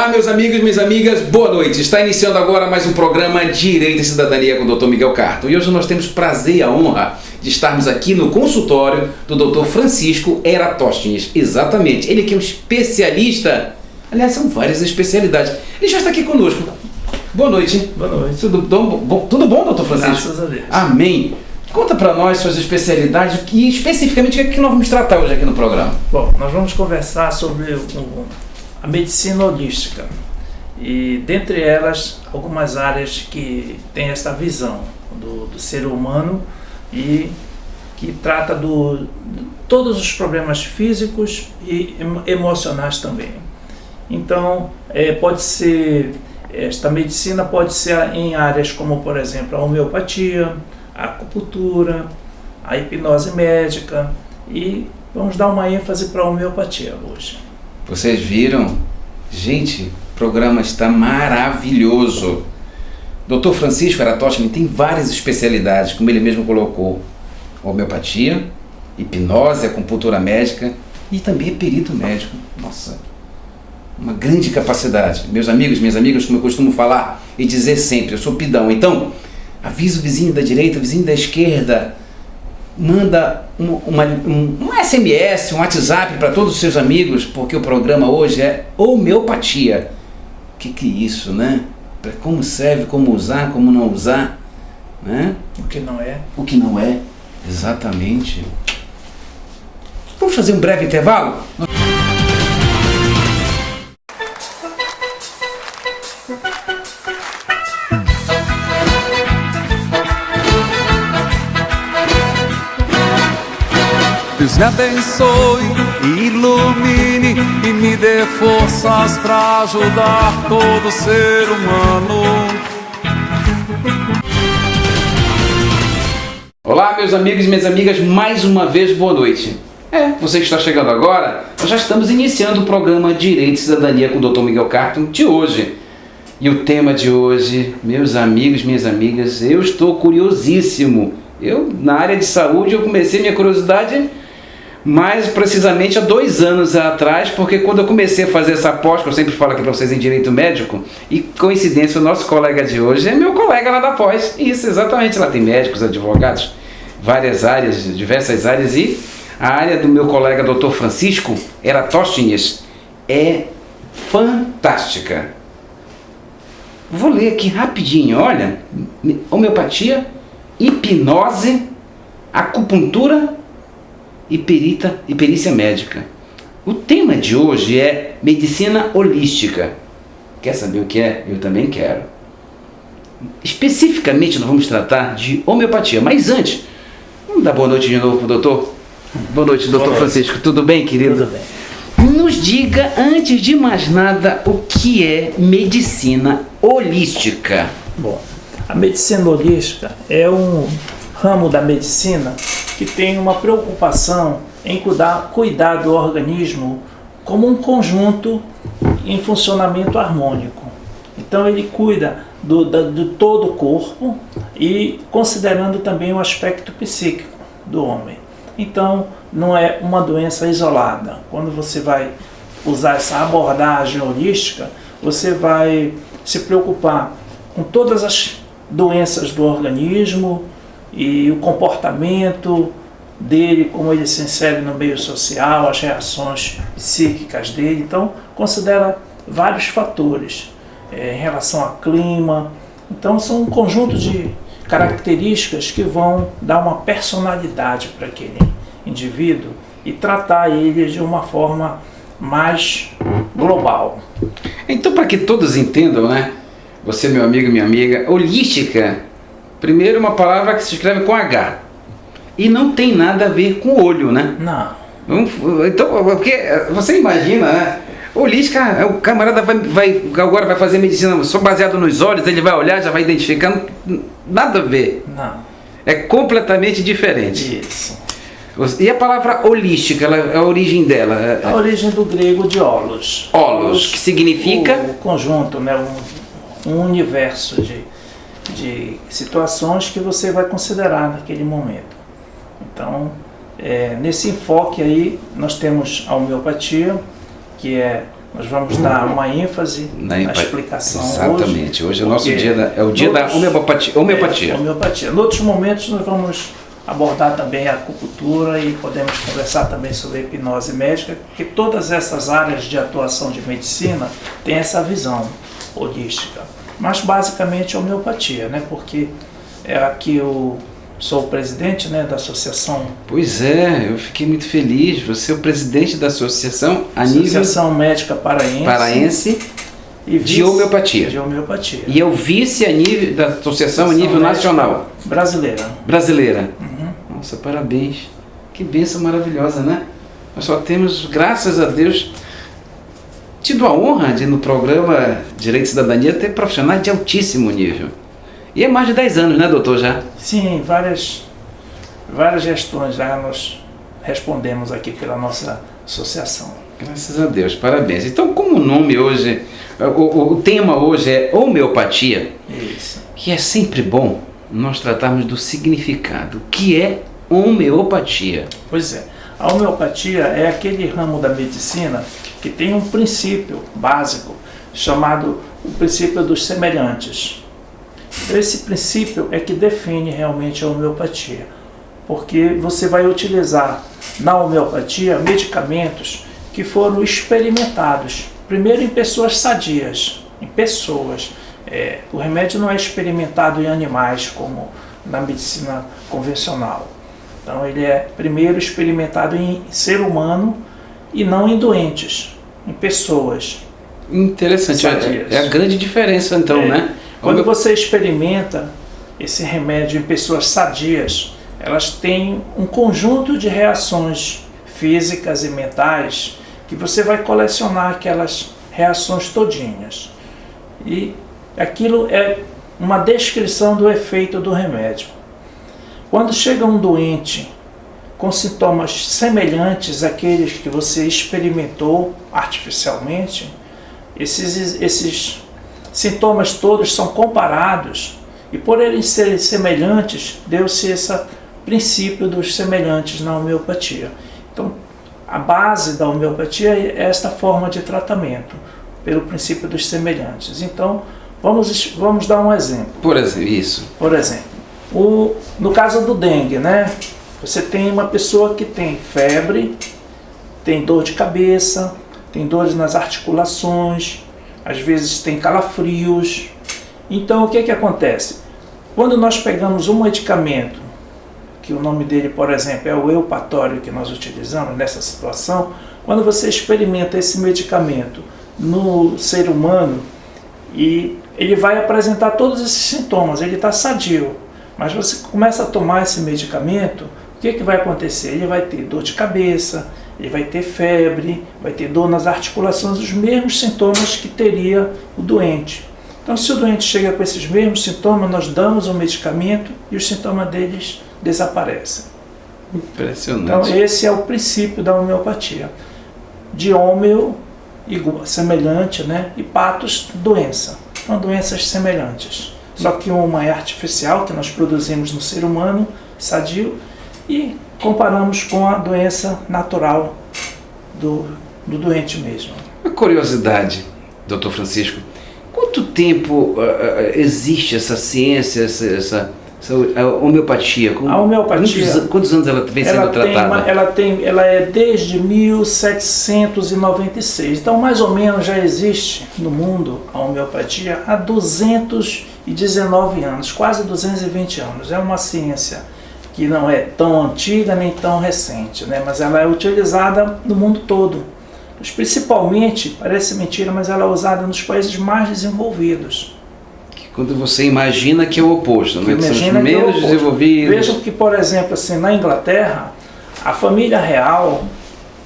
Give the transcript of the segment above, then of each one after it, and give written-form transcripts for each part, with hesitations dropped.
Olá, meus amigos, minhas amigas, boa noite. Está iniciando agora mais um programa Direito e Cidadania com o Dr. Miguel Carto. E hoje nós temos o prazer e a honra de estarmos aqui no consultório do Dr. Francisco Eratóstenes. Exatamente, ele que é um especialista, aliás, são várias especialidades. Ele já está aqui conosco. Boa noite. Boa noite. Tudo bom, Dr. Francisco? Graças a Deus. Amém. Conta para nós suas especialidades e especificamente o que é que nós vamos tratar hoje aqui no programa. Bom, nós vamos conversar sobre a medicina holística e dentre elas algumas áreas que têm essa visão do ser humano e que trata de todos os problemas físicos e emocionais também. Então, esta medicina pode ser em áreas como, por exemplo, a homeopatia, a acupuntura, a hipnose médica, e vamos dar uma ênfase para a homeopatia hoje. Vocês viram? Gente, o programa está maravilhoso. Dr. Francisco Eratóstenes tem várias especialidades, como ele mesmo colocou: homeopatia, hipnose, acupuntura médica e também é perito médico. Nossa, uma grande capacidade. Meus amigos, minhas amigas, como eu costumo falar e dizer sempre, eu sou pidão. Então, avisa o vizinho da direita, o vizinho da esquerda, manda um SMS, um WhatsApp para todos os seus amigos, porque o programa hoje é homeopatia. O que é isso, né? Como serve, como usar, como não usar, né? O que não é. O que não é, exatamente. Vamos fazer um breve intervalo? Deus me abençoe, ilumine e me dê forças para ajudar todo ser humano. Olá, meus amigos e minhas amigas, mais uma vez boa noite. Você que está chegando agora, nós já estamos iniciando o programa Direito e Cidadania com o Dr. Miguel Carto de hoje. E o tema de hoje, meus amigos, minhas amigas, eu estou curiosíssimo. Na área de saúde, eu comecei minha curiosidade mais precisamente há 2 anos atrás, porque quando eu comecei a fazer essa pós, que eu sempre falo aqui para vocês em Direito Médico, e coincidência, o nosso colega de hoje é meu colega lá da pós. Isso, exatamente, lá tem médicos, advogados, várias áreas, diversas áreas, e a área do meu colega Dr. Francisco Eratóstenes é fantástica. Vou ler aqui rapidinho, olha: homeopatia, hipnose, acupuntura e perícia médica. O tema de hoje é medicina holística. Quer saber o que é? Eu também quero. Especificamente nós vamos tratar de homeopatia, mas antes, vamos dar boa noite de novo pro doutor? Boa noite, doutor Francisco. Tudo bem, querido? Tudo bem. Nos diga, antes de mais nada, o que é medicina holística? Bom, a medicina holística é um ramo da medicina que tem uma preocupação em cuidar do organismo como um conjunto em funcionamento harmônico. Então ele cuida de todo o corpo e considerando também o aspecto psíquico do homem. Então não é uma doença isolada. Quando você vai usar essa abordagem holística, você vai se preocupar com todas as doenças do organismo e o comportamento dele, como ele se insere no meio social, as reações psíquicas dele. Então, considera vários fatores em relação ao clima. Então, são um conjunto de características que vão dar uma personalidade para aquele indivíduo e tratar ele de uma forma mais global. Então, para que todos entendam, né? Você, meu amigo, minha amiga, holística, primeiro, uma palavra que se escreve com H. E não tem nada a ver com olho, né? Não. Então, porque você imagina, né? Holística, o camarada agora vai fazer medicina só baseado nos olhos, ele vai olhar, já vai identificando. Nada a ver. Não. É completamente diferente. Isso. E a palavra holística, a origem dela? A origem do grego de holos. Holos, que significa? O conjunto, né? Um universo de situações que você vai considerar naquele momento. Então, nesse enfoque aí, nós temos a homeopatia, que é nós vamos dar uma ênfase na explicação. Exatamente. Hoje é o nosso dia da homeopatia. Em outros momentos nós vamos abordar também a acupuntura e podemos conversar também sobre a hipnose médica, porque todas essas áreas de atuação de medicina têm essa visão holística. Mas basicamente a homeopatia, né? Porque aqui eu sou o presidente, né, da associação. Pois é, eu fiquei muito feliz. Você é o presidente da associação Associação Médica Paraense e de homeopatia. E é o vice a nível da associação a nível nacional. Brasileira. Uhum. Nossa, parabéns. Que bênção maravilhosa, né? Nós só temos, graças a Deus, tido a honra de no programa Direito e Cidadania ter profissionais de altíssimo nível. E é mais de 10 anos, né, doutor, já? Sim, várias gestões já nós respondemos aqui pela nossa associação. Graças a Deus, parabéns. Então, como o nome hoje, o tema hoje é homeopatia, isso. Que é sempre bom nós tratarmos do significado, que é homeopatia. Pois é, a homeopatia é aquele ramo da medicina que tem um princípio básico chamado o princípio dos semelhantes. Esse princípio é que define realmente a homeopatia, porque você vai utilizar na homeopatia medicamentos que foram experimentados, primeiro em pessoas sadias, em pessoas. O remédio não é experimentado em animais como na medicina convencional. Então ele é primeiro experimentado em ser humano e não em doentes, em pessoas. Interessante, é a grande diferença então, né? Quando você experimenta esse remédio em pessoas sadias, elas têm um conjunto de reações físicas e mentais que você vai colecionar aquelas reações todinhas. E aquilo é uma descrição do efeito do remédio. Quando chega um doente com sintomas semelhantes àqueles que você experimentou artificialmente, esses sintomas todos são comparados e por eles serem semelhantes, deu-se esse princípio dos semelhantes na homeopatia. Então, a base da homeopatia é esta forma de tratamento, pelo princípio dos semelhantes. Então, vamos dar um exemplo. Por exemplo, isso. Por exemplo, no caso do dengue, né? Você tem uma pessoa que tem febre, tem dor de cabeça, tem dores nas articulações, às vezes tem calafrios. Então, o que acontece? Quando nós pegamos um medicamento, que o nome dele, por exemplo, é o eupatório que nós utilizamos nessa situação, quando você experimenta esse medicamento no ser humano, e ele vai apresentar todos esses sintomas, ele está sadio, mas você começa a tomar esse medicamento, o que vai acontecer? Ele vai ter dor de cabeça, ele vai ter febre, vai ter dor nas articulações, os mesmos sintomas que teria o doente. Então, se o doente chega com esses mesmos sintomas, nós damos o medicamento e os sintomas deles desaparecem. Impressionante. Então, esse é o princípio da homeopatia. De homeo, semelhante, né? E patos, doença. São doenças semelhantes. Só que uma é artificial, que nós produzimos no ser humano, sadio, e comparamos com a doença natural do doente mesmo. Uma curiosidade, Dr. Francisco, quanto tempo existe essa ciência, essa homeopatia? A homeopatia, quantos anos ela vem sendo tratada? Ela é desde 1796, então mais ou menos já existe no mundo a homeopatia há 219 anos, quase 220 anos. É uma ciência que não é tão antiga nem tão recente, né? Mas ela é utilizada no mundo todo. Mas principalmente, parece mentira, mas ela é usada nos países mais desenvolvidos. Quando você imagina que é o oposto, né? Que são os menos desenvolvidos. Vejam que, por exemplo, assim, na Inglaterra, a família real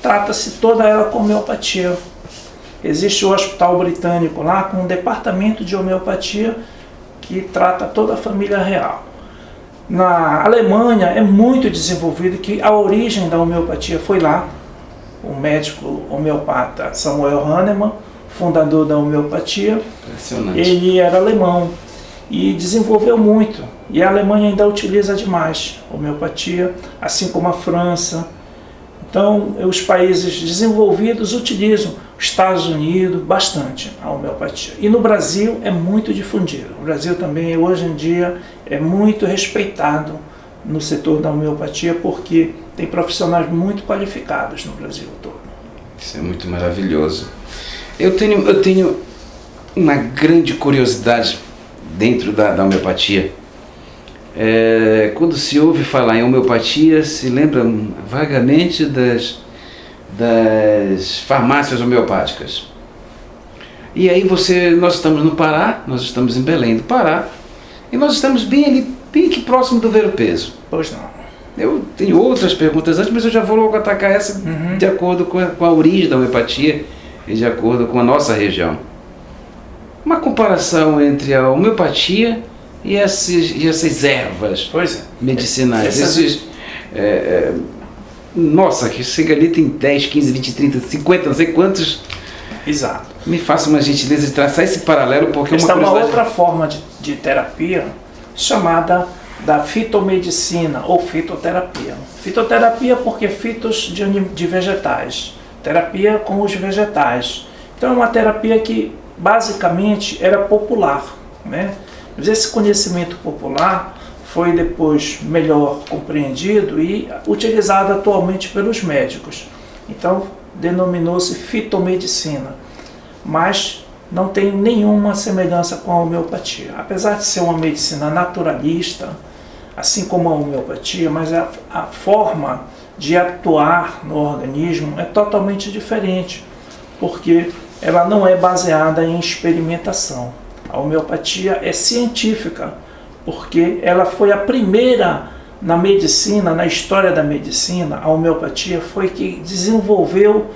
trata-se toda ela com homeopatia. Existe o Hospital Britânico lá com um departamento de homeopatia que trata toda a família real. Na Alemanha é muito desenvolvido, que a origem da homeopatia foi lá. O médico homeopata Samuel Hahnemann, fundador da homeopatia, ele era alemão e desenvolveu muito. E a Alemanha ainda utiliza demais a homeopatia, assim como a França. Então, os países desenvolvidos utilizam, os Estados Unidos, bastante a homeopatia. E no Brasil é muito difundido. O Brasil também, hoje em dia, é muito respeitado no setor da homeopatia, porque tem profissionais muito qualificados no Brasil todo. Isso é muito maravilhoso. Eu tenho uma grande curiosidade dentro da homeopatia. Quando se ouve falar em homeopatia, se lembra vagamente das farmácias homeopáticas. E aí nós estamos no Pará, nós estamos em Belém do Pará, e nós estamos bem que próximo do Ver-o-Peso. Pois não. Eu tenho outras perguntas antes, mas eu já vou logo atacar essa de acordo com a origem da homeopatia e de acordo com a nossa região. Uma comparação entre a homeopatia e essas ervas medicinais. Nossa, que chega ali tem 10, 15, 20, 30, 50, não sei quantos. Exato. Me faça uma gentileza de traçar esse paralelo, porque esta é uma outra forma de terapia chamada da fitomedicina ou fitoterapia. Fitoterapia porque fitos de vegetais, terapia com os vegetais. Então é uma terapia que basicamente era popular, né? Mas esse conhecimento popular foi depois melhor compreendido e utilizado atualmente pelos médicos. Então denominou-se fitomedicina, mas não tem nenhuma semelhança com a homeopatia. Apesar de ser uma medicina naturalista, assim como a homeopatia, mas a forma de atuar no organismo é totalmente diferente, porque ela não é baseada em experimentação. A homeopatia é científica, porque ela foi a primeira na medicina, na história da medicina. A homeopatia foi que desenvolveu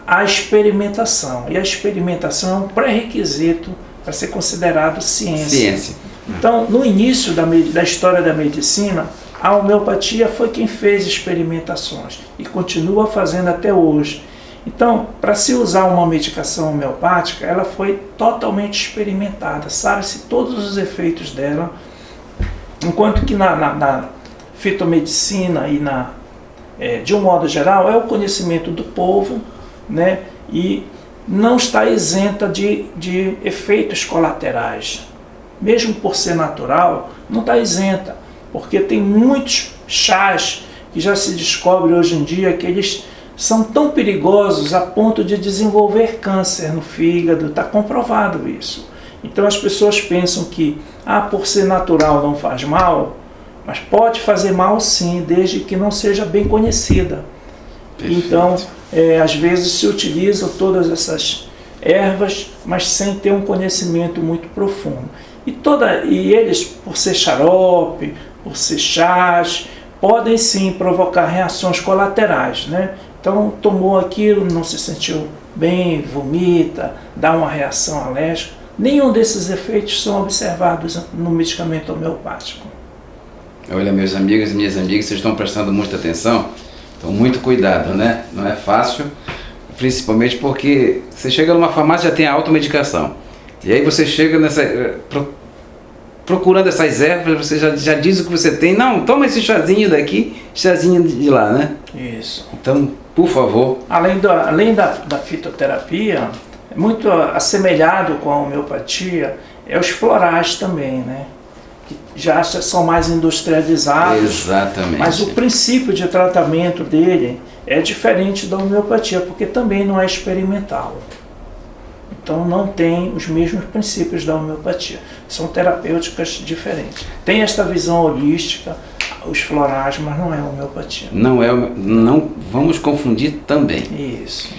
a experimentação, e a experimentação é um pré-requisito para ser considerado ciência. Então, no início da história da medicina, a homeopatia foi quem fez experimentações e continua fazendo até hoje. Então, para se usar uma medicação homeopática, ela foi totalmente experimentada, sabe-se todos os efeitos dela, enquanto que na fitomedicina e de um modo geral, é o conhecimento do povo, né, e não está isenta de efeitos colaterais. Mesmo por ser natural, não está isenta, porque tem muitos chás que já se descobre hoje em dia que eles são tão perigosos a ponto de desenvolver câncer no fígado, está comprovado isso. Então as pessoas pensam que, por ser natural não faz mal, mas pode fazer mal sim, desde que não seja bem conhecida. Perfeito. Então, às vezes se utilizam todas essas ervas, mas sem ter um conhecimento muito profundo. E eles, por ser xarope, por ser chás, podem sim provocar reações colaterais, né? Então, tomou aquilo, não se sentiu bem, vomita, dá uma reação alérgica. Nenhum desses efeitos são observados no medicamento homeopático. Olha, meus amigos e minhas amigas, vocês estão prestando muita atenção? Então, muito cuidado, né? Não é fácil, principalmente porque você chega numa farmácia e já tem a automedicação. E aí você chega procurando essas ervas, você já diz o que você tem. Não, toma esse chazinho daqui, chazinho de lá, né? Isso. Então, por favor. Além da fitoterapia, muito assemelhado com a homeopatia, os florais também, né? Que já são mais industrializados. Exatamente. Mas o princípio de tratamento dele é diferente da homeopatia, porque também não é experimental. Então não tem os mesmos princípios da homeopatia. São terapêuticas diferentes. Tem esta visão holística, os florais, mas não é homeopatia. Não vamos confundir também. Isso.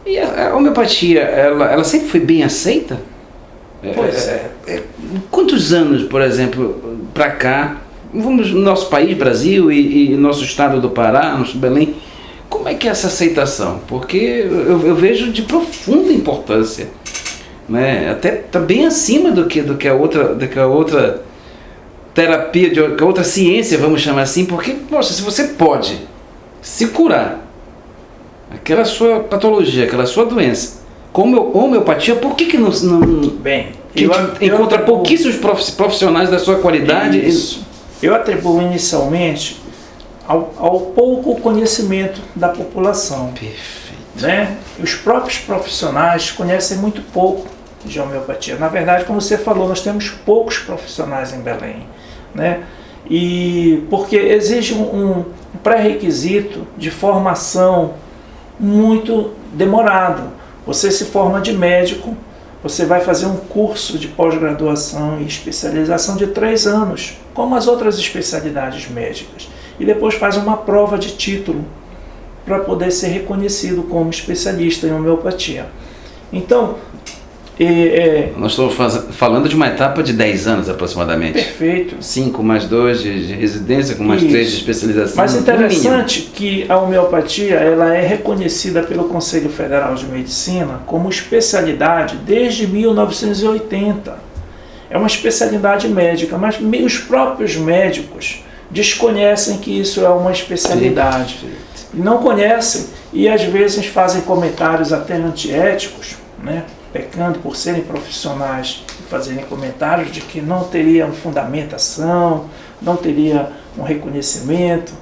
E a homeopatia, ela sempre foi bem aceita? Pois é. Quantos anos, por exemplo, para cá, vamos no nosso país, Brasil, e nosso estado do Pará, nosso Belém, como é que é essa aceitação? Porque eu vejo de profunda importância, né? Até está bem acima do que a outra terapia, que a outra ciência, vamos chamar assim, porque, nossa, se você pode se curar aquela sua patologia, aquela sua doença, com homeopatia, por que não bem, encontra pouquíssimos profissionais da sua qualidade? Isso. Eu atribuo inicialmente ao pouco conhecimento da população. Perfeito. Né? Os próprios profissionais conhecem muito pouco de homeopatia. Na verdade, como você falou, nós temos poucos profissionais em Belém, né? E porque exige um pré-requisito de formação muito demorado. Você se forma de médico, você vai fazer um curso de pós-graduação e especialização de 3 anos, como as outras especialidades médicas, e depois faz uma prova de título para poder ser reconhecido como especialista em homeopatia. Então, nós estamos falando de uma etapa de 10 anos aproximadamente. Perfeito. 5 mais 2 de residência, com mais 3 de especialização. Mas interessante que a homeopatia ela é reconhecida pelo Conselho Federal de Medicina como especialidade desde 1980. É uma especialidade médica, mas os próprios médicos desconhecem que isso é uma especialidade. Não conhecem e às vezes fazem comentários até antiéticos, né? Pecando por serem profissionais e fazerem comentários de que não teria fundamentação, não teria um reconhecimento.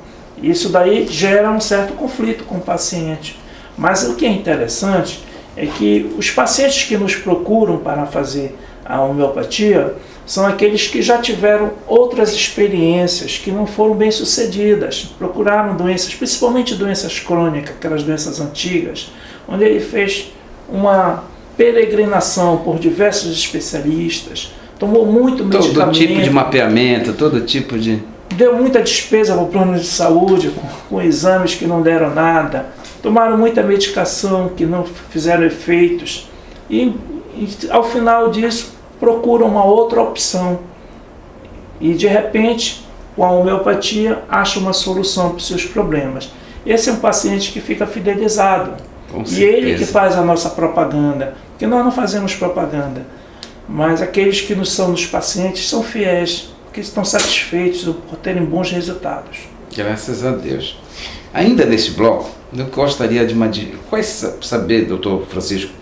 Isso daí gera um certo conflito com o paciente. Mas o que é interessante é que os pacientes que nos procuram para fazer a homeopatia são aqueles que já tiveram outras experiências que não foram bem sucedidas, procuraram doenças, principalmente doenças crônicas, aquelas doenças antigas, onde ele fez uma peregrinação por diversos especialistas, tomou muito medicamento. Todo tipo de mapeamento, todo tipo de... Deu muita despesa para o plano de saúde, com exames que não deram nada, tomaram muita medicação que não fizeram efeitos, e ao final disso procuram uma outra opção. E de repente, com a homeopatia, acha uma solução para os seus problemas. Esse é um paciente que fica fidelizado. E ele que faz a nossa propaganda, porque nós não fazemos propaganda, mas aqueles que nos são dos pacientes são fiéis, porque estão satisfeitos por terem bons resultados. Graças a Deus. Ainda nesse bloco, eu gostaria de saber, doutor Francisco,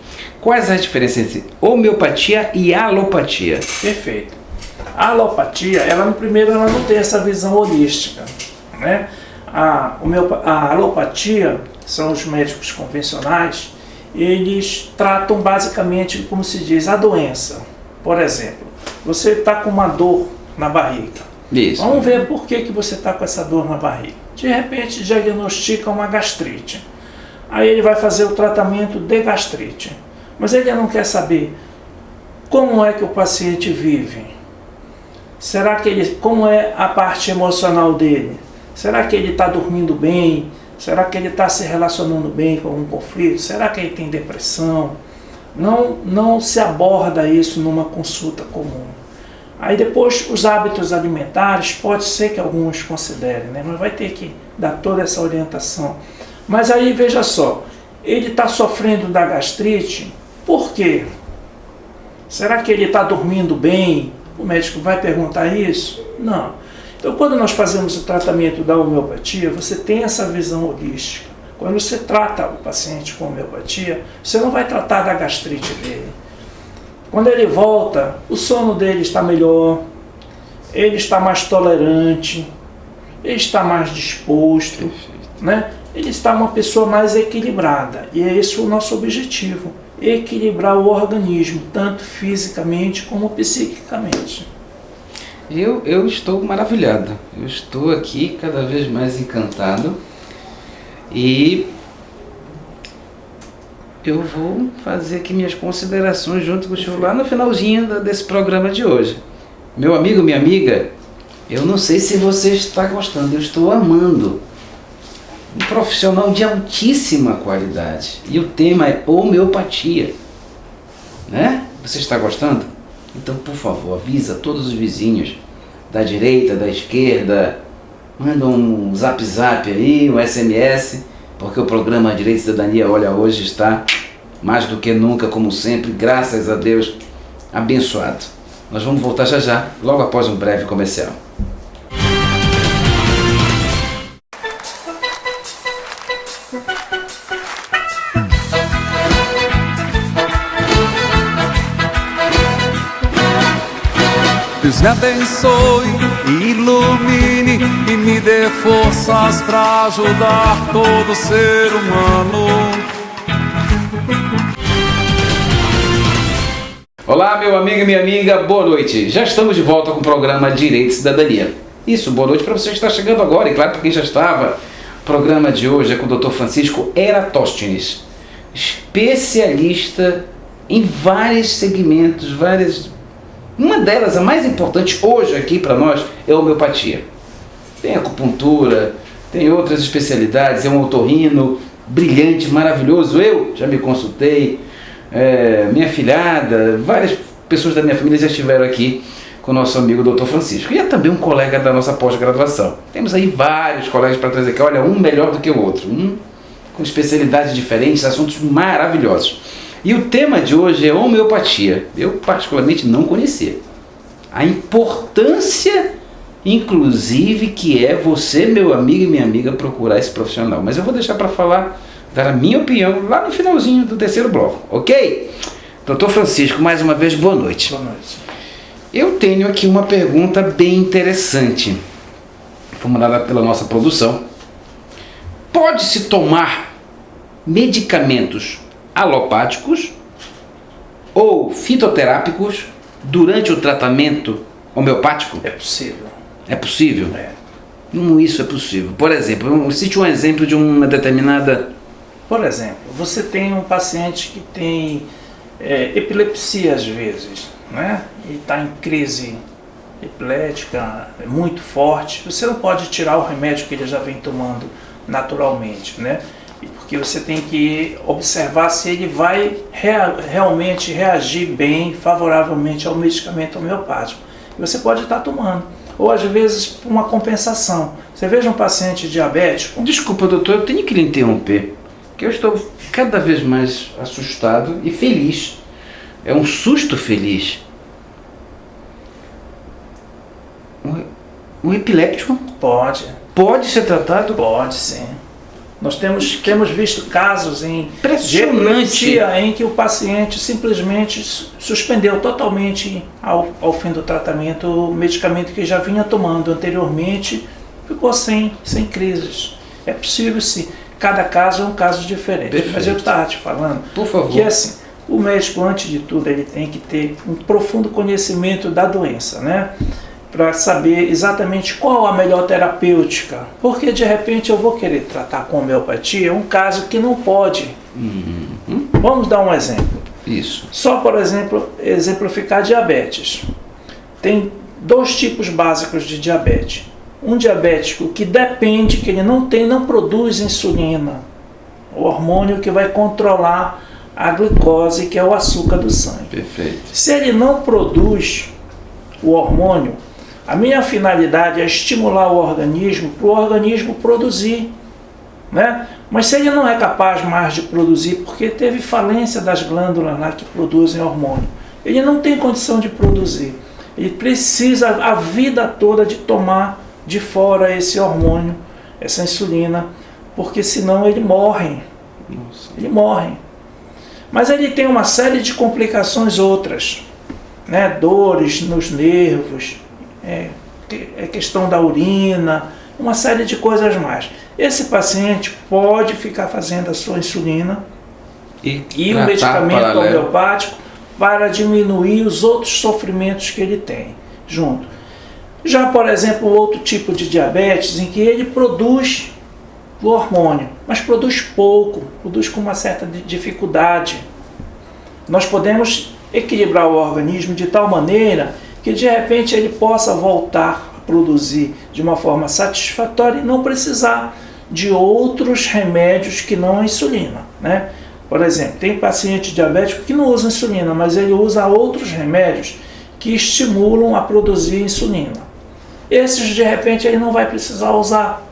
quais as diferenças entre homeopatia e alopatia? Perfeito. A alopatia, ela não tem essa visão holística, né? A alopatia, são os médicos convencionais, eles tratam basicamente, como se diz, a doença. Por exemplo, você está com uma dor na barriga. Isso. Vamos ver por que você está com essa dor na barriga. De repente, diagnostica uma gastrite. Aí ele vai fazer o tratamento de gastrite. Mas ele não quer saber como é que o paciente vive. Será que como é a parte emocional dele? Será que ele está dormindo bem? Será que ele está se relacionando bem com algum conflito? Será que ele tem depressão? Não se aborda isso numa consulta comum. Aí depois os hábitos alimentares, pode ser que alguns considerem, né? Mas vai ter que dar toda essa orientação. Mas aí veja só, ele está sofrendo da gastrite, por quê? Será que ele está dormindo bem? O médico vai perguntar isso? Não. Então, quando nós fazemos o tratamento da homeopatia, você tem essa visão holística. Quando você trata o paciente com homeopatia, você não vai tratar da gastrite dele. Quando ele volta, o sono dele está melhor, ele está mais tolerante, ele está mais disposto, né? Ele está uma pessoa mais equilibrada. E é esse o nosso objetivo, equilibrar o organismo, tanto fisicamente como psiquicamente. Eu estou maravilhado, eu estou aqui cada vez mais encantado e eu vou fazer aqui minhas considerações junto com o senhor lá no finalzinho desse programa de hoje. Meu amigo, minha amiga, eu não sei se você está gostando, eu estou amando. Um profissional de altíssima qualidade e o tema é homeopatia, né? Você está gostando? Então, por favor, avisa todos os vizinhos da direita, da esquerda, manda um zap aí, um SMS, porque o programa Direito e Cidadania, olha, hoje está mais do que nunca, como sempre, graças a Deus, abençoado. Nós vamos voltar já, logo após um breve comercial. Deus me abençoe e ilumine e me dê forças para ajudar todo ser humano. Olá, meu amigo e minha amiga, boa noite. Já estamos de volta com o programa Direito e Cidadania. Isso, boa noite para você que está chegando agora e claro para quem já estava. O programa de hoje é com o Dr. Francisco Eratóstenes, especialista em vários segmentos, uma delas, a mais importante hoje aqui para nós, é a homeopatia. Tem acupuntura, tem outras especialidades, é um otorrino brilhante, maravilhoso. Eu já me consultei, minha filhada, várias pessoas da minha família já estiveram aqui com o nosso amigo Dr. Francisco. E é também um colega da nossa pós-graduação. Temos aí vários colegas para trazer aqui, olha, um melhor do que o outro, um com especialidades diferentes, assuntos maravilhosos. E o tema de hoje é homeopatia. Eu particularmente não conhecia. A importância, inclusive, que é você, meu amigo e minha amiga, procurar esse profissional. Mas eu vou deixar para falar, dar a minha opinião lá no finalzinho do terceiro bloco, ok? Dr. Francisco, mais uma vez, boa noite. Boa noite. Eu tenho aqui uma pergunta bem interessante, formulada pela nossa produção. Pode-se tomar medicamentos alopáticos ou fitoterápicos durante o tratamento homeopático? É possível. É possível? É. Isso é possível. Por exemplo, cite um exemplo de uma determinada... Por exemplo, você tem um paciente que tem epilepsia às vezes, né? E está em crise epilética muito forte. Você não pode tirar o remédio que ele já vem tomando naturalmente, né? Porque você tem que observar se ele vai realmente reagir bem, favoravelmente ao medicamento homeopático. E você pode estar tomando. Ou às vezes por uma compensação. Você veja um paciente diabético... Desculpa, doutor, eu tenho que lhe interromper, que eu estou cada vez mais assustado e feliz. É um susto feliz. Um epiléptico pode ser tratado? Pode, sim. Nós temos visto casos de epilepsia em que o paciente simplesmente suspendeu totalmente ao fim do tratamento o medicamento que já vinha tomando anteriormente, ficou sem crises. É possível, sim. Cada caso é um caso diferente. Perfeito. Mas eu estava te falando, por favor, que assim, o médico, antes de tudo, ele tem que ter um profundo conhecimento da doença, né? Para saber exatamente qual a melhor terapêutica, porque de repente eu vou querer tratar com homeopatia um caso que não pode. Vamos dar um exemplo. Isso. Só, por exemplo, exemplificar diabetes. Tem dois tipos básicos de diabetes. Um diabético que depende, que ele não produz insulina, o hormônio que vai controlar a glicose, que é o açúcar do sangue. Perfeito. Se ele não produz o hormônio, a minha finalidade é estimular o organismo para o organismo produzir, né? Mas se ele não é capaz mais de produzir, porque teve falência das glândulas lá que produzem hormônio, ele não tem condição de produzir. Ele precisa a vida toda de tomar de fora esse hormônio, essa insulina, porque senão ele morre. Nossa. Ele morre. Mas ele tem uma série de complicações outras, né? Dores nos nervos, questão da urina, uma série de coisas mais. Esse paciente pode ficar fazendo a sua insulina e o medicamento homeopático para diminuir os outros sofrimentos que ele tem junto. Já, por exemplo, outro tipo de diabetes em que ele produz o hormônio, mas produz pouco, produz com uma certa dificuldade. Nós podemos equilibrar o organismo de tal maneira que de repente ele possa voltar a produzir de uma forma satisfatória e não precisar de outros remédios que não a insulina, né? Por exemplo, tem paciente diabético que não usa insulina, mas ele usa outros remédios que estimulam a produzir insulina. Esses, de repente, ele não vai precisar usar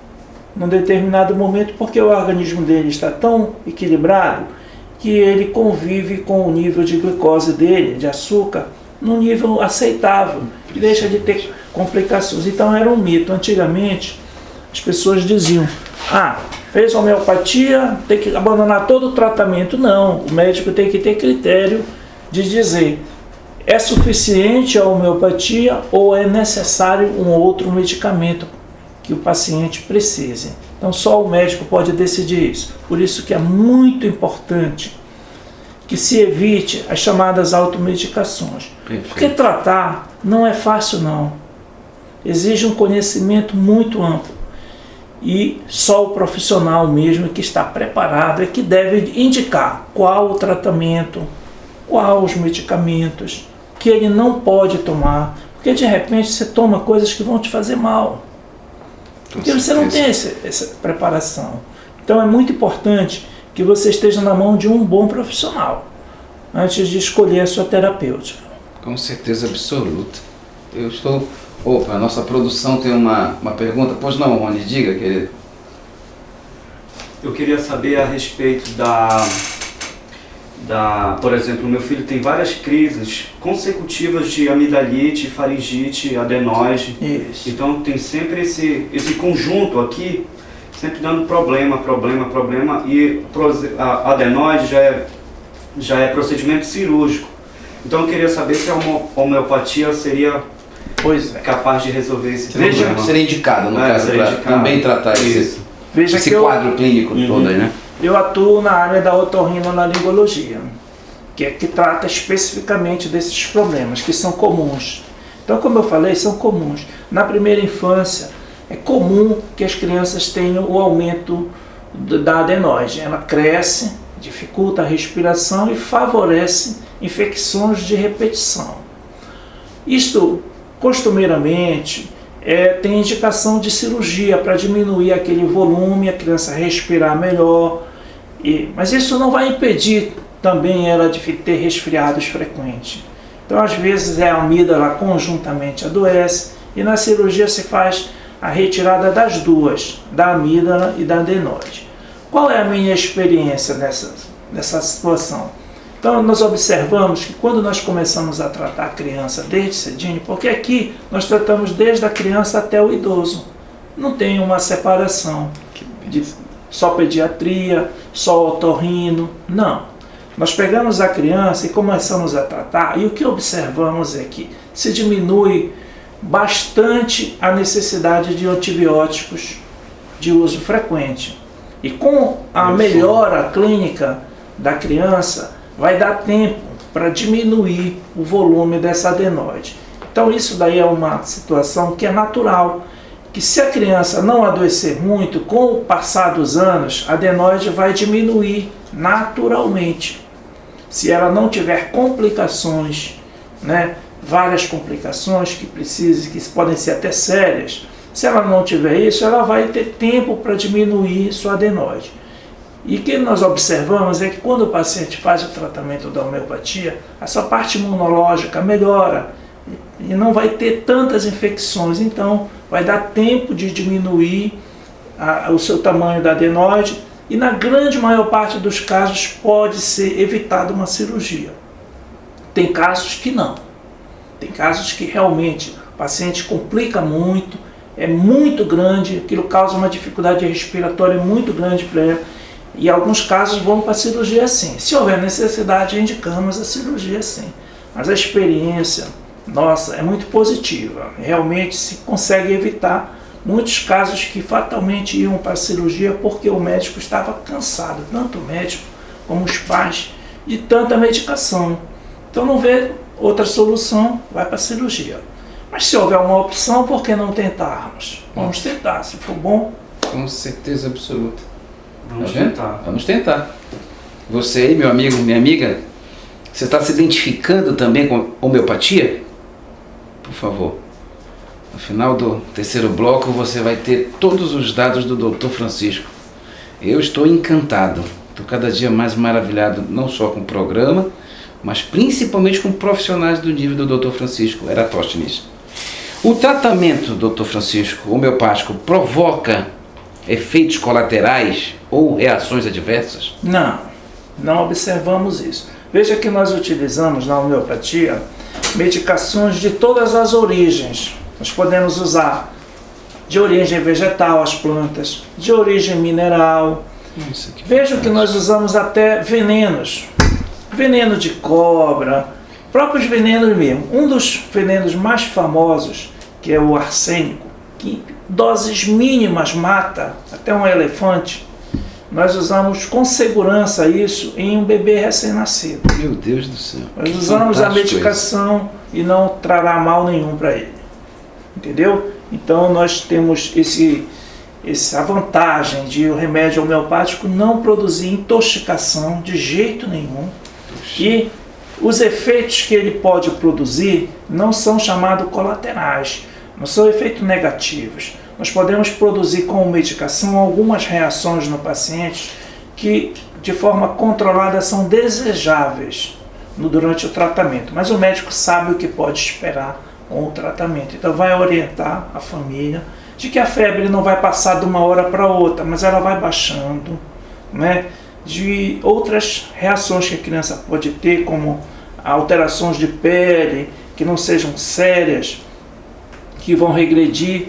num determinado momento, porque o organismo dele está tão equilibrado que ele convive com o nível de glicose dele, de açúcar, num nível aceitável, e deixa de ter complicações. Então era um mito. Antigamente, as pessoas diziam: fez homeopatia, tem que abandonar todo o tratamento. Não, o médico tem que ter critério de dizer: É suficiente a homeopatia ou é necessário um outro medicamento que o paciente precise? Então só o médico pode decidir isso. Por isso que é muito importante que se evite as chamadas automedicações. Perfeito. Porque tratar não é fácil não. Exige um conhecimento muito amplo. E só o profissional mesmo que está preparado é que deve indicar qual o tratamento, quais os medicamentos que ele não pode tomar. Porque de repente você toma coisas que vão te fazer mal. Porque você não tem essa preparação. Então é muito importante que você esteja na mão de um bom profissional antes de escolher a sua terapêutica. Com certeza absoluta. Eu estou... Opa, a nossa produção tem uma pergunta. Pois não, Rony, diga, querido. Eu queria saber a respeito por exemplo, meu filho tem várias crises consecutivas de amidalite, faringite, adenoide. Isso. Então tem sempre esse conjunto aqui, sempre dando problema. E a adenoide já é procedimento cirúrgico. Então eu queria saber se a homeopatia seria capaz de resolver esse problema. Seria indicado, no caso, para também tratar esse quadro clínico todo aí, né? Eu atuo na área da otorrinolaringologia, que trata especificamente desses problemas, que são comuns. Então, como eu falei, são comuns. Na primeira infância, é comum que as crianças tenham o aumento da adenoide. Ela cresce, dificulta a respiração e favorece infecções de repetição. Isto, costumeiramente, tem indicação de cirurgia para diminuir aquele volume, a criança respirar melhor. Mas isso não vai impedir também ela de ter resfriados frequentes. Então, às vezes, a amígdala conjuntamente adoece e na cirurgia se faz a retirada das duas, da amígdala e da adenoide. Qual é a minha experiência nessa situação? Então, nós observamos que quando nós começamos a tratar a criança desde cedinho, porque aqui nós tratamos desde a criança até o idoso, não tem uma separação de só pediatria, só otorrino, não. Nós pegamos a criança e começamos a tratar, e o que observamos é que se diminui bastante a necessidade de antibióticos de uso frequente. E com a melhora clínica da criança, vai dar tempo para diminuir o volume dessa adenoide. Então isso daí é uma situação que é natural, que se a criança não adoecer muito, com o passar dos anos, a adenoide vai diminuir naturalmente. Se ela não tiver complicações, várias complicações que podem ser até sérias, se ela não tiver isso, ela vai ter tempo para diminuir sua adenoide. E o que nós observamos é que quando o paciente faz o tratamento da homeopatia, a sua parte imunológica melhora e não vai ter tantas infecções, então vai dar tempo de diminuir o seu tamanho da adenoide e na grande maior parte dos casos pode ser evitada uma cirurgia. Tem casos que não, tem casos que realmente o paciente complica muito, é muito grande, aquilo causa uma dificuldade respiratória muito grande para ele. E alguns casos vão para a cirurgia sim. Se houver necessidade, indicamos a cirurgia sim. Mas a experiência nossa é muito positiva. Realmente se consegue evitar muitos casos que fatalmente iam para a cirurgia porque o médico estava cansado, tanto o médico como os pais, de tanta medicação. Então não vê outra solução, vai para a cirurgia. Mas se houver uma opção, por que não tentarmos? Vamos tentar, se for bom. Com certeza absoluta. Vamos tentar. Vamos tentar. Você aí, meu amigo, minha amiga, você está se identificando também com homeopatia? Por favor. No final do terceiro bloco você vai ter todos os dados do Dr. Francisco. Eu estou encantado. Estou cada dia mais maravilhado, não só com o programa, mas principalmente com profissionais do nível do Dr. Francisco Eratóstenes. O tratamento, Dr. Francisco, homeopático, provoca efeitos colaterais ou reações adversas? Não observamos isso. Veja que nós utilizamos na homeopatia medicações de todas as origens. Nós podemos usar de origem vegetal as plantas, de origem mineral. Veja que nós usamos até venenos. Veneno de cobra, Próprios venenos mesmo. Um dos venenos mais famosos, que é o arsênico, que doses mínimas mata até um elefante, nós usamos com segurança isso em um bebê recém-nascido. Meu Deus do céu. Nós usamos a medicação e não trará mal nenhum para ele. Entendeu? Então nós temos essa vantagem de o remédio homeopático não produzir intoxicação de jeito nenhum. E os efeitos que ele pode produzir não são chamados colaterais, não são efeitos negativos. Nós podemos produzir com medicação algumas reações no paciente que de forma controlada são desejáveis durante o tratamento, mas o médico sabe o que pode esperar com o tratamento, então vai orientar a família de que a febre não vai passar de uma hora para outra, mas ela vai baixando, né? De outras reações que a criança pode ter, como alterações de pele, que não sejam sérias, que vão regredir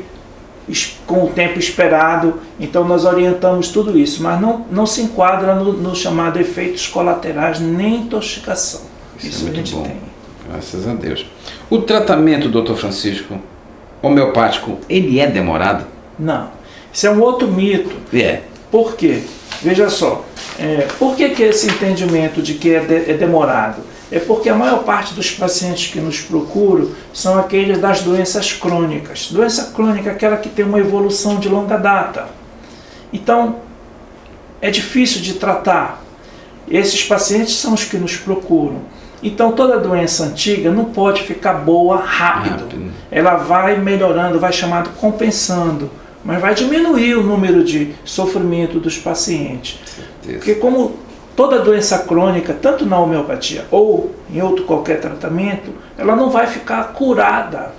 com o tempo esperado. Então nós orientamos tudo isso, mas não se enquadra no chamado efeitos colaterais nem intoxicação. Isso é a gente muito bom. tem. Graças a Deus. O tratamento, doutor Francisco, homeopático, ele é demorado? Não. Isso é um outro mito. É. Por quê? Veja só. Por que esse entendimento de que é demorado? É porque a maior parte dos pacientes que nos procuram são aqueles das doenças crônicas. Doença crônica é aquela que tem uma evolução de longa data. Então, é difícil de tratar. Esses pacientes são os que nos procuram. Então, toda doença antiga não pode ficar boa rápido. Ela vai melhorando, vai chamado compensando, mas vai diminuir o número de sofrimento dos pacientes. Porque como toda doença crônica, tanto na homeopatia ou em outro qualquer tratamento, ela não vai ficar curada.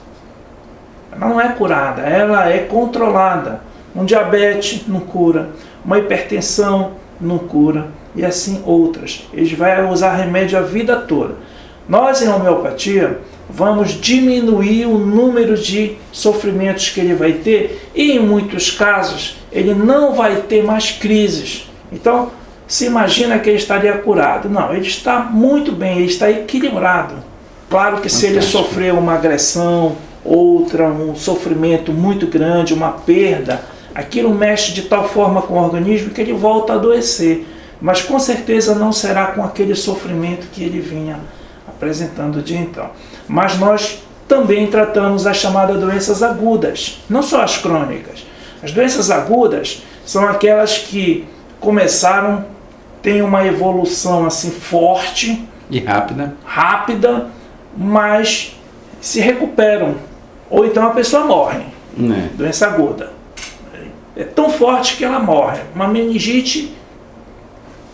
Ela não é curada, ela é controlada. Um diabetes não cura, uma hipertensão não cura, e assim outras. Eles vão usar remédio a vida toda. Nós, em homeopatia, vamos diminuir o número de sofrimentos que ele vai ter, e em muitos casos ele não vai ter mais crises. Então, se imagina que ele estaria curado. Não, ele está muito bem, ele está equilibrado. Claro que se ele sofreu uma agressão, outra, um sofrimento muito grande, uma perda, aquilo mexe de tal forma com o organismo que ele volta a adoecer. Mas com certeza não será com aquele sofrimento que ele vinha apresentando de então. Mas nós também tratamos as chamadas doenças agudas, não só as crônicas. As doenças agudas são aquelas que começaram, têm uma evolução assim forte e rápida, mas se recuperam. Ou então a pessoa morre. Doença aguda. É tão forte que ela morre. Uma meningite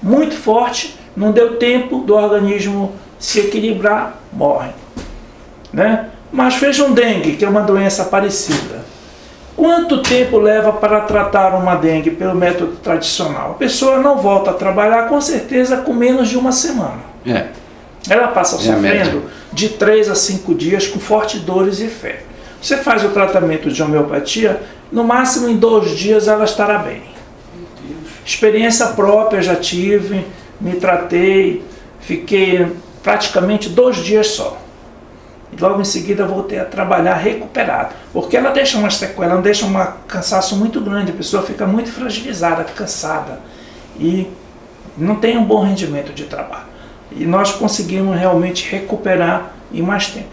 muito forte, não deu tempo do organismo se equilibrar, morre. Né? Mas veja um dengue, que é uma doença parecida. Quanto tempo leva para tratar uma dengue pelo método tradicional? A pessoa não volta a trabalhar, com certeza, com menos de uma semana. Ela passa sofrendo de 3 a 5 dias com fortes dores e febre. Você faz o tratamento de homeopatia, no máximo em 2 dias ela estará bem. Experiência própria já tive, me tratei, fiquei praticamente 2 dias só. E logo em seguida voltei a trabalhar recuperado. Porque ela deixa uma sequela, ela deixa um cansaço muito grande, a pessoa fica muito fragilizada, cansada. E não tem um bom rendimento de trabalho. E nós conseguimos realmente recuperar em mais tempo,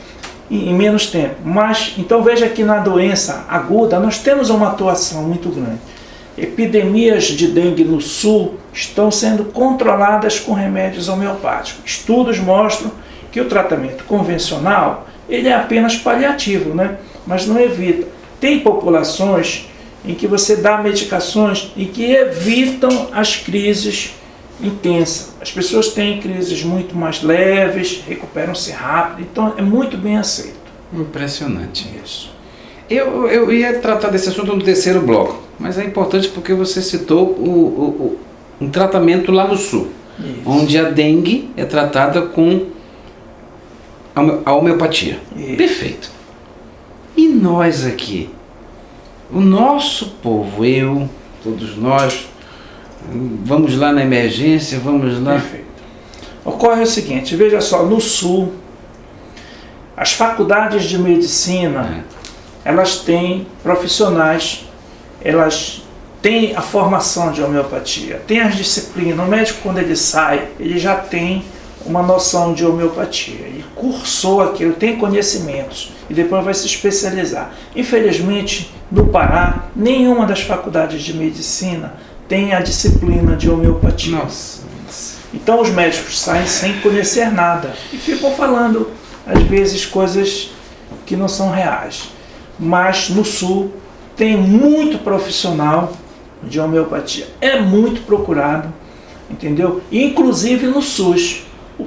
em menos tempo. Mas, então veja que na doença aguda nós temos uma atuação muito grande. Epidemias de dengue no sul estão sendo controladas com remédios homeopáticos. Estudos mostram que o tratamento convencional ele é apenas paliativo, né? Mas não evita. Tem populações em que você dá medicações e que evitam as crises intensas. As pessoas têm crises muito mais leves, recuperam-se rápido, então é muito bem aceito. Impressionante. Isso. Eu ia tratar desse assunto no terceiro bloco, mas é importante porque você citou um tratamento lá no sul, onde a dengue é tratada com a homeopatia. Perfeito. E nós aqui, o nosso povo, todos nós, vamos lá na emergência, vamos lá. Perfeito. Ocorre o seguinte, veja só, no sul, As faculdades de medicina, elas têm profissionais, elas têm a formação de homeopatia, tem as disciplinas. O médico, quando ele sai, ele já tem uma noção de homeopatia. Ele cursou aquilo, tem conhecimentos e depois vai se especializar. Infelizmente, no Pará, nenhuma das faculdades de medicina tem a disciplina de homeopatia. Nossa. Então os médicos saem sem conhecer nada e ficam falando, às vezes, coisas que não são reais. Mas no Sul tem muito profissional de homeopatia. É muito procurado, entendeu? Inclusive no SUS. O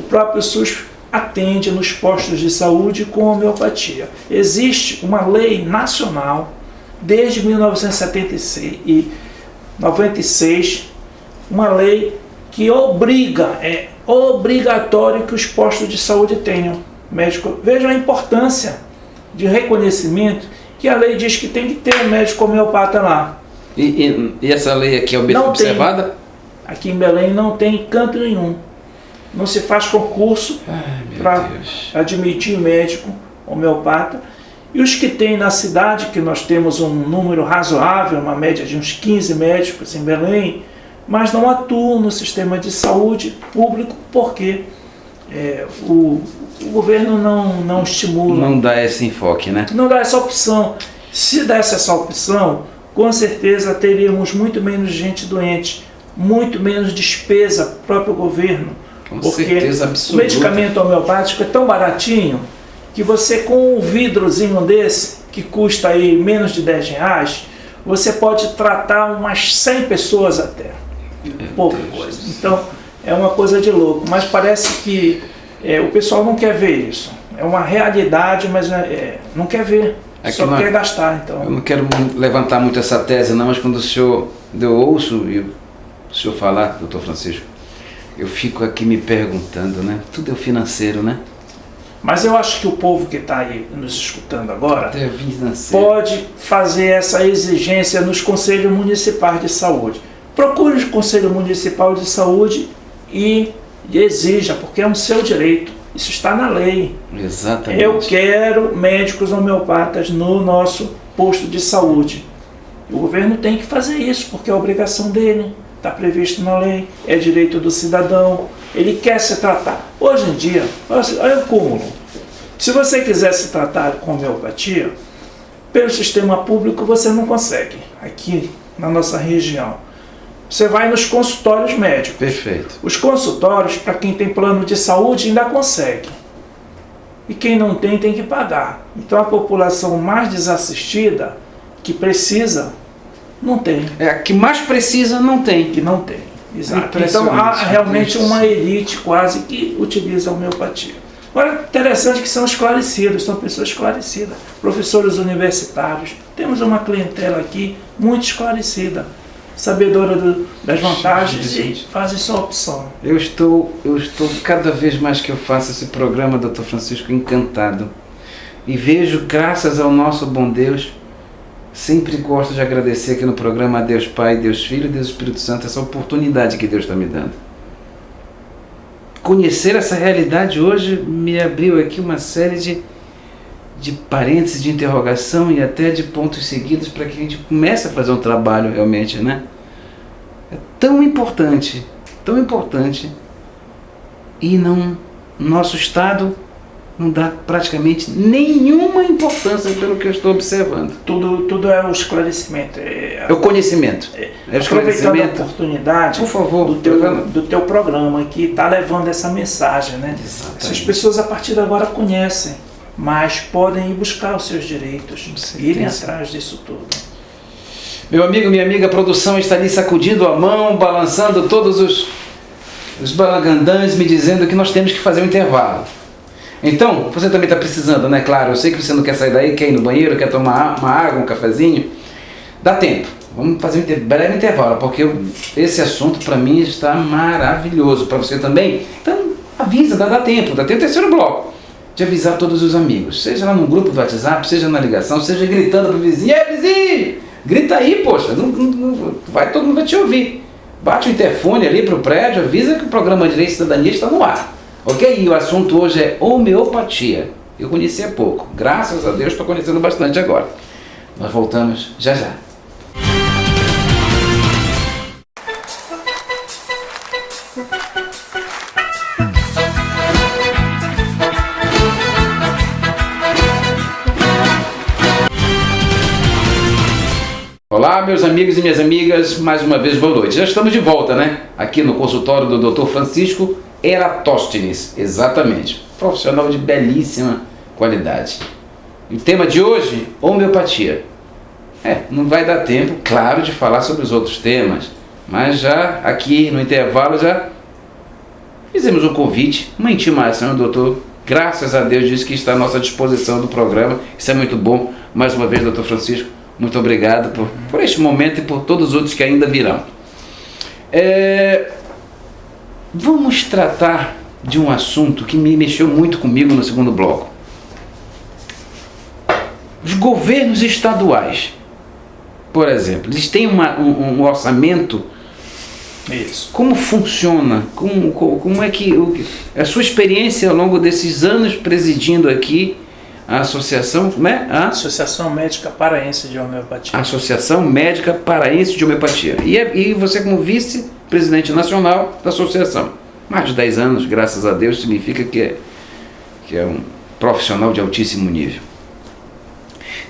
próprio SUS atende nos postos de saúde com homeopatia. Existe uma lei nacional desde 1996, uma lei que é obrigatório que os postos de saúde tenham médico. Veja a importância de reconhecimento que a lei diz que tem que ter um médico homeopata lá. E essa lei aqui é observada? Aqui em Belém não tem canto nenhum. Não se faz concurso para admitir médico homeopata. E os que tem na cidade, que nós temos um número razoável, uma média de uns 15 médicos em Belém, mas não atuam no sistema de saúde público porque o governo não estimula. Não dá esse enfoque, né? Não dá essa opção. Se desse essa opção, com certeza teríamos muito menos gente doente, muito menos despesa para o próprio governo. Com porque certeza absoluta. O medicamento homeopático é tão baratinho que você, com um vidrozinho desse, que custa aí menos de R$10, você pode tratar umas 100 pessoas até. Pouca coisa. Então, é uma coisa de louco. Mas parece que o pessoal não quer ver isso. É uma realidade, mas não quer ver. Só quer gastar. Então. Eu não quero levantar muito essa tese, não, mas quando o senhor, eu ouço e o senhor falar, doutor Francisco, eu fico aqui me perguntando, né? Tudo é o financeiro, né? Mas eu acho que o povo que está aí nos escutando agora pode fazer essa exigência nos conselhos municipais de saúde. Procure o Conselho Municipal de Saúde e exija, porque é um seu direito. Isso está na lei. Exatamente. Eu quero médicos homeopatas no nosso posto de saúde. O governo tem que fazer isso, porque é obrigação dele. Está previsto na lei, é direito do cidadão. Ele quer se tratar. Hoje em dia, olha o cúmulo. Se você quiser se tratar com homeopatia, pelo sistema público você não consegue. Aqui na nossa região. Você vai nos consultórios médicos. Perfeito. Os consultórios, para quem tem plano de saúde, ainda consegue. E quem não tem que pagar. Então a população mais desassistida, que precisa, não tem. A que mais precisa, não tem. Que não tem. Exato. Então há realmente uma elite quase que utiliza a homeopatia. Agora, interessante que são esclarecidos, são pessoas esclarecidas. Professores universitários. Temos uma clientela aqui muito esclarecida. Sabedora das vantagens e faz sua opção. Eu estou cada vez mais que eu faço esse programa, doutor Francisco, encantado. E vejo, graças ao nosso bom Deus, sempre gosto de agradecer aqui no programa a Deus Pai, Deus Filho e Deus Espírito Santo, essa oportunidade que Deus está me dando. Conhecer essa realidade hoje me abriu aqui uma série de parênteses, de interrogação e até de pontos seguidos para que a gente comece a fazer um trabalho realmente, né? É tão importante e nosso Estado não dá praticamente nenhuma importância pelo que eu estou observando. Tudo é o esclarecimento. É o conhecimento. Aproveitando a oportunidade, por favor, do teu programa que está levando essa mensagem, né? Essas pessoas a partir de agora conhecem, mas podem ir buscar os seus direitos, irem atrás disso tudo. Meu amigo, minha amiga, a produção está ali sacudindo a mão, balançando todos os balangandãs, me dizendo que nós temos que fazer um intervalo. Então, você também está precisando, né? Claro, eu sei que você não quer sair daí, quer ir no banheiro, quer tomar uma água, um cafezinho. Dá tempo. Vamos fazer um breve intervalo, porque esse assunto para mim está maravilhoso. Para você também? Então, avisa, dá tempo. Dá tempo terceiro bloco de avisar todos os amigos. Seja lá no grupo do WhatsApp, seja na ligação, seja gritando para o vizinho. Ei, vizinho! Grita aí, poxa. Todo mundo vai te ouvir. Bate o interfone ali para o prédio, avisa que o programa Direito e Cidadania está no ar. Ok? E o assunto hoje é homeopatia. Eu conheci há pouco, graças a Deus estou conhecendo bastante agora. Nós voltamos já já. Olá, meus amigos e minhas amigas, mais uma vez boa noite. Já estamos de volta, né? Aqui no consultório do Dr. Francisco Eratóstenes, exatamente. Profissional de belíssima qualidade. E o tema de hoje, homeopatia. Não vai dar tempo, claro, de falar sobre os outros temas, mas já aqui no intervalo já fizemos um convite, uma intimação, o doutor, graças a Deus, disse que está à nossa disposição do programa. Isso é muito bom. Mais uma vez, doutor Francisco, muito obrigado por este momento e por todos os outros que ainda virão. Vamos tratar de um assunto que me mexeu muito comigo no segundo bloco. Os governos estaduais, por exemplo, eles têm um orçamento. Isso. Como funciona? Como é que a sua experiência ao longo desses anos presidindo aqui a associação, né? Associação Médica Paraense de Homeopatia. Associação Médica Paraense de Homeopatia. E você como vice-presidente nacional da associação. Mais de 10 anos, graças a Deus, significa que é um profissional de altíssimo nível.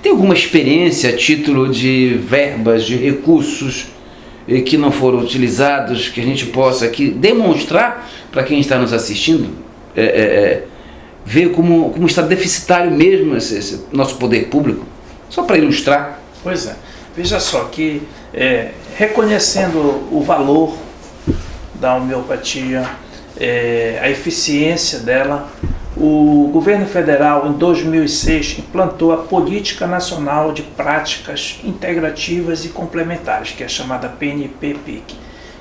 Tem alguma experiência a título de verbas, de recursos que não foram utilizados, que a gente possa aqui demonstrar para quem está nos assistindo, ver como está deficitário mesmo esse nosso poder público? Só para ilustrar. Pois é. Veja só que, reconhecendo o valor da homeopatia, a eficiência dela, o governo federal, em 2006, implantou a Política Nacional de Práticas Integrativas e Complementares, que é chamada PNP-PIC.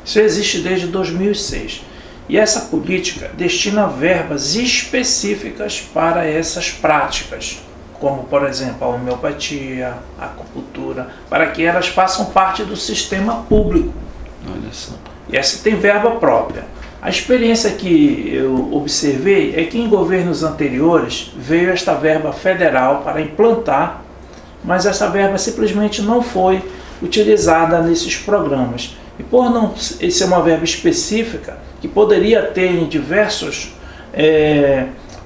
Isso existe desde 2006. E essa política destina verbas específicas para essas práticas, como, por exemplo, a homeopatia, a acupuntura, para que elas façam parte do sistema público. Olha só. E essa tem verba própria. A experiência que eu observei é que em governos anteriores veio esta verba federal para implantar, mas essa verba simplesmente não foi utilizada nesses programas. E por não ser uma verba específica, que poderia ter em diversos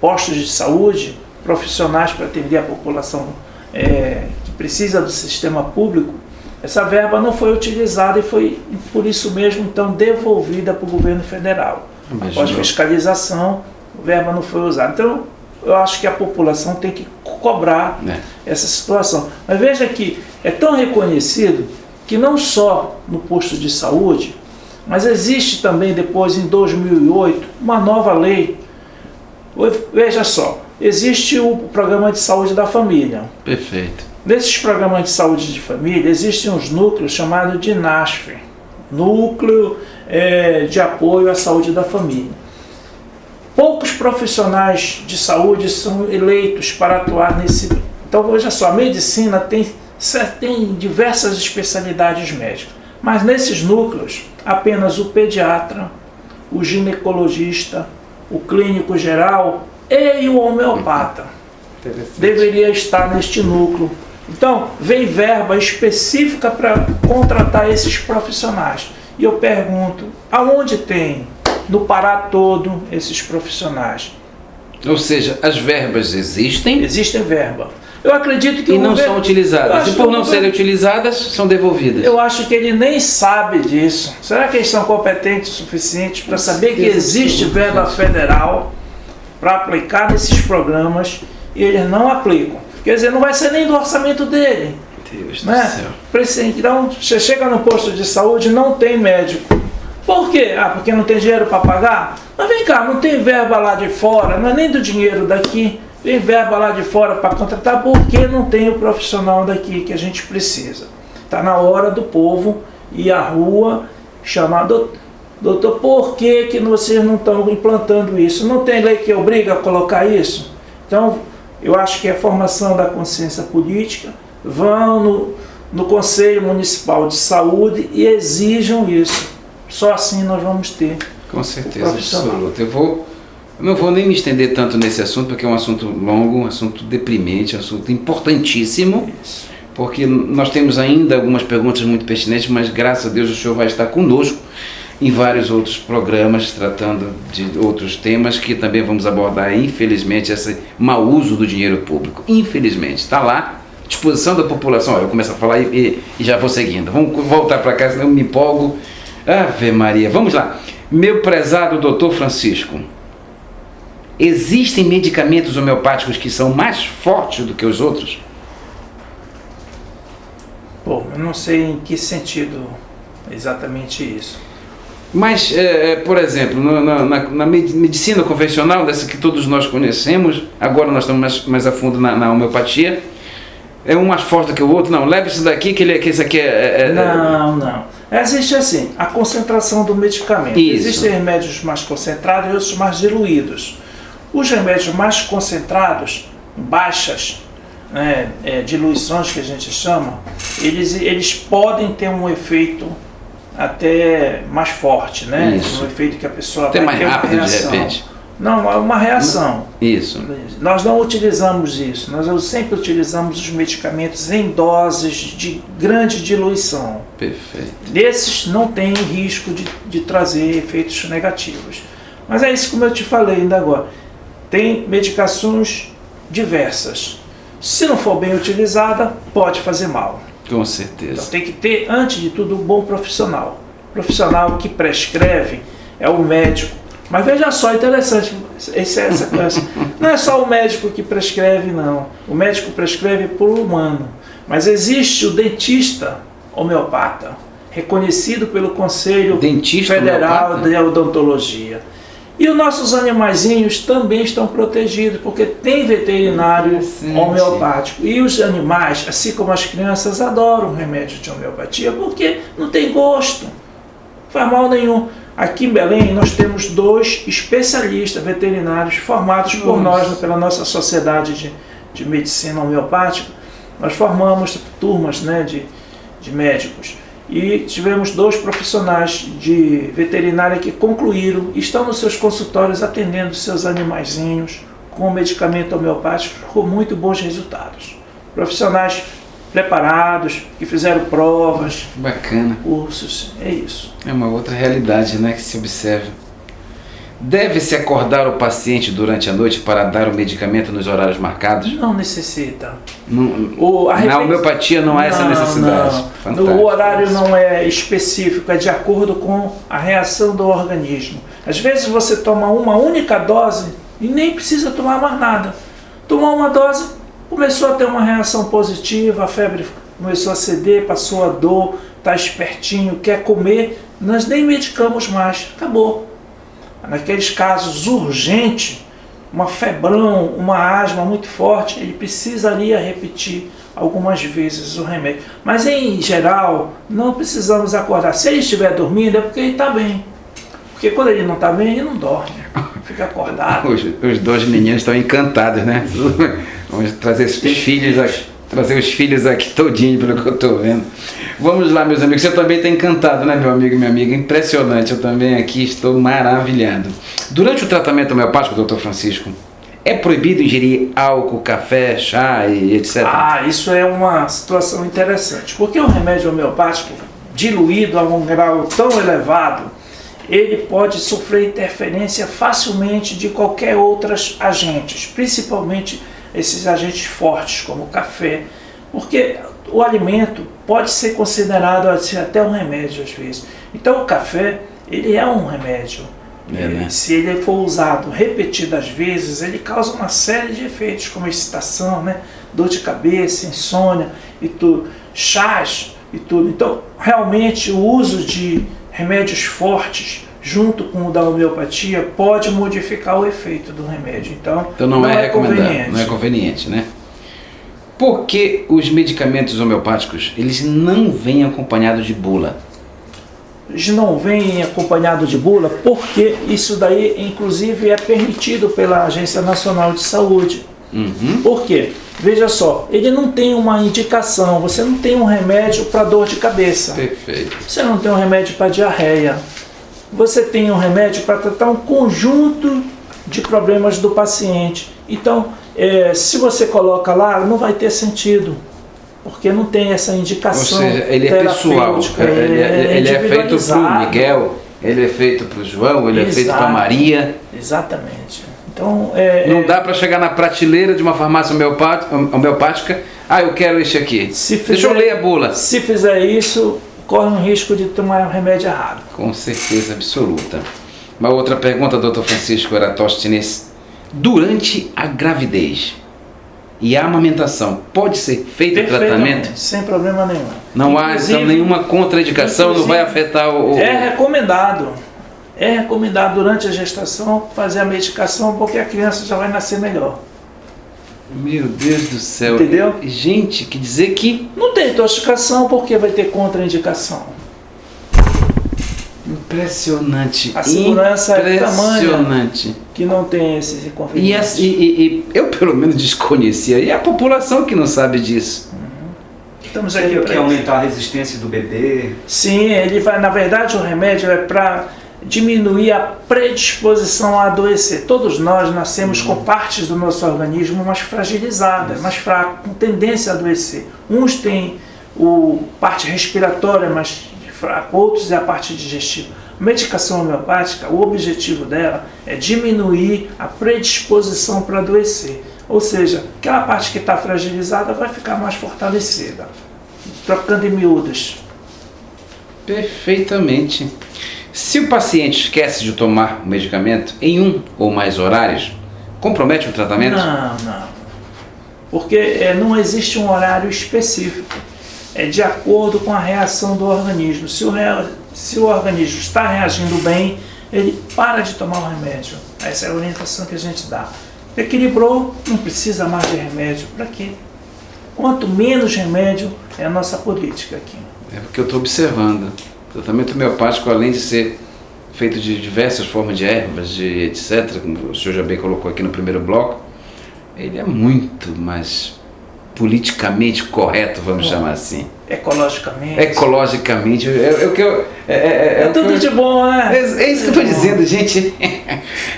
postos de saúde, profissionais para atender a população que precisa do sistema público, essa verba não foi utilizada e foi, por isso mesmo, então, devolvida para o governo federal. Após fiscalização, a verba não foi usada. Então, eu acho que a população tem que cobrar essa situação. Mas veja que é tão reconhecido que não só no posto de saúde, mas existe também, depois, em 2008, uma nova lei. Veja só, existe o Programa de Saúde da Família. Perfeito. Nesses programas de saúde de família, existem uns núcleos chamados de NASF, Núcleo de Apoio à Saúde da Família. Poucos profissionais de saúde são eleitos para atuar nesse. Então, veja só, a medicina tem diversas especialidades médicas, mas nesses núcleos, apenas o pediatra, o ginecologista, o clínico geral e o homeopata deveria estar neste núcleo. Então, vem verba específica para contratar esses profissionais. E eu pergunto, aonde tem no Pará todo esses profissionais? Ou seja, as verbas existem? Existem verba. Eu acredito que e não são utilizadas. E por não serem utilizadas, são devolvidas. Eu acho que ele nem sabe disso. Será que eles são competentes o suficiente para saber que existe verba federal para aplicar nesses programas e eles não aplicam? Quer dizer, não vai ser nem do orçamento dele. Deus né? do céu. Então, você chega no posto de saúde e não tem médico. Por quê? Porque não tem dinheiro para pagar? Mas vem cá, não tem verba lá de fora, não é nem do dinheiro daqui. Tem verba lá de fora para contratar porque não tem o profissional daqui que a gente precisa. Está na hora do povo ir à rua chamar, doutor, por que vocês não estão implantando isso? Não tem lei que obriga a colocar isso? Então, eu acho que é a formação da consciência política. Vão no Conselho Municipal de Saúde e exijam isso. Só assim nós vamos ter. Com certeza absoluta. Eu vou Não vou nem me estender tanto nesse assunto, porque é um assunto longo, um assunto deprimente, um assunto importantíssimo, porque nós temos ainda algumas perguntas muito pertinentes, mas graças a Deus o senhor vai estar conosco em vários outros programas, tratando de outros temas que também vamos abordar, infelizmente, esse mau uso do dinheiro público. Infelizmente, está lá, à disposição da população. Olha, eu começo a falar e já vou seguindo. Vamos voltar para cá, senão eu me empolgo. Ave Maria, vamos lá. Meu prezado doutor Francisco, existem medicamentos homeopáticos que são mais fortes do que os outros? Bom, eu não sei em que sentido exatamente isso. Mas, por exemplo, na medicina convencional, dessa que todos nós conhecemos, agora nós estamos mais a fundo na homeopatia, é um mais forte do que o outro? Não, leve isso daqui que esse aqui Não. Existe assim, a concentração do medicamento. Isso. Existem remédios mais concentrados e outros mais diluídos. Os remédios mais concentrados, baixas, diluições que a gente chama, eles podem ter um efeito até mais forte, né? Isso. Um efeito que a pessoa até mais ter uma rápido, reação. de repente. Não, é uma reação. Isso. Nós não utilizamos isso. Nós sempre utilizamos os medicamentos em doses de grande diluição. Perfeito. Desses não tem risco de trazer efeitos negativos. Mas é isso como eu te falei ainda agora. Tem medicações diversas. Se não for bem utilizada, pode fazer mal. Com certeza. Então tem que ter, antes de tudo, um bom profissional. O profissional que prescreve é o médico. Mas veja só, interessante essa coisa. Não é só o médico que prescreve, não. O médico prescreve por humano. Mas existe o dentista homeopata, reconhecido pelo Conselho Federal de Odontologia. E os nossos animaizinhos também estão protegidos, porque tem veterinário homeopático. E os animais, assim como as crianças, adoram remédio de homeopatia, porque não tem gosto, não faz mal nenhum. Aqui em Belém nós temos 2 especialistas veterinários formados por nós, pela nossa sociedade de medicina homeopática. Nós formamos turmas, né, de médicos. E tivemos 2 profissionais de veterinária que concluíram, estão nos seus consultórios atendendo seus animaizinhos com medicamento homeopático com muito bons resultados. Profissionais preparados, que fizeram provas, bacana, cursos, é isso. É uma outra realidade, né, que se observa. Deve-se acordar o paciente durante a noite para dar o medicamento nos horários marcados? Não necessita. Na homeopatia não há essa necessidade. Não. O horário não é específico, é de acordo com a reação do organismo. Às vezes você toma uma única dose e nem precisa tomar mais nada. Tomou uma dose, começou a ter uma reação positiva, a febre começou a ceder, passou a dor, está espertinho, quer comer, nós nem medicamos mais, acabou. Naqueles casos urgentes, uma febrão, uma asma muito forte, ele precisaria repetir algumas vezes o remédio. Mas em geral, não precisamos acordar. Se ele estiver dormindo é porque ele está bem. Porque quando ele não está bem, ele não dorme, fica acordado. Os 2 meninos estão encantados, né? Vamos trazer os filhos aqui todinho, pelo que eu estou vendo. Vamos lá, meus amigos. Você também está encantado, né, meu amigo e minha amiga? Impressionante. Eu também aqui estou maravilhado. Durante o tratamento homeopático, doutor Francisco, é proibido ingerir álcool, café, chá e etc? Isso é uma situação interessante. Porque o remédio homeopático, diluído a um grau tão elevado, ele pode sofrer interferência facilmente de qualquer outros agentes, principalmente esses agentes fortes, como o café, porque o alimento pode ser considerado até um remédio às vezes. Então o café, ele é um remédio. Né? Se ele for usado repetidas vezes, ele causa uma série de efeitos, como excitação, né? Dor de cabeça, insônia e tudo, chás e tudo. Então, realmente, o uso de remédios fortes, junto com o da homeopatia, pode modificar o efeito do remédio. Então não é recomendado, não é conveniente, né? Por que os medicamentos homeopáticos, eles não vêm acompanhados de bula? Eles não vêm acompanhados de bula porque isso daí, inclusive, é permitido pela Agência Nacional de Saúde. Por quê? Veja só, ele não tem uma indicação, você não tem um remédio para dor de cabeça. Perfeito. Você não tem um remédio para diarreia. Você tem um remédio para tratar um conjunto de problemas do paciente. Então, se você coloca lá, não vai ter sentido, porque não tem essa indicação. Ou seja, ele é pessoal, ele é feito para o Miguel, ele é feito para o João, ele é feito para a Maria. Exatamente. Então, não dá para chegar na prateleira de uma farmácia homeopática, eu quero este aqui. Deixa eu ler a bula. Se fizer isso, corre um risco de tomar um remédio errado. Com certeza absoluta. Uma outra pergunta, Dr. Francisco Eratosthenes. Durante a gravidez e a amamentação, pode ser feito o tratamento? Sem problema nenhum. Não há então, nenhuma contraindicação, não vai afetar o... É recomendado durante a gestação fazer a medicação, porque a criança já vai nascer melhor. Meu Deus do céu. Entendeu? Gente, quer dizer que... Não tem intoxicação, porque vai ter contraindicação. Impressionante. A segurança é tamanha que não tem esses inconvenientes. E eu pelo menos desconhecia. E a população que não sabe disso. Estamos aqui para aumentar a resistência do bebê. Sim, ele vai. Na verdade, o remédio é para diminuir a predisposição a adoecer. Todos nós nascemos com partes do nosso organismo mais fragilizadas, mais fracas, com tendência a adoecer. Uns têm parte respiratória mais fraca, outros é a parte digestiva. A medicação homeopática, o objetivo dela é diminuir a predisposição para adoecer. Ou seja, aquela parte que está fragilizada vai ficar mais fortalecida. Trocando em miúdos. Perfeitamente. Se o paciente esquece de tomar o medicamento em um ou mais horários, compromete o tratamento? Não. Porque não existe um horário específico. É de acordo com a reação do organismo. Se o organismo está reagindo bem, ele para de tomar o remédio. Essa é a orientação que a gente dá. Equilibrou, não precisa mais de remédio. Para quê? Quanto menos remédio, é a nossa política aqui. É porque eu estou observando. O tratamento homeopático, além de ser feito de diversas formas de ervas, de etc., como o senhor já bem colocou aqui no primeiro bloco, ele é muito mais politicamente correto, vamos chamar assim. Ecologicamente. É tudo de bom, né? É isso que eu estou dizendo, gente.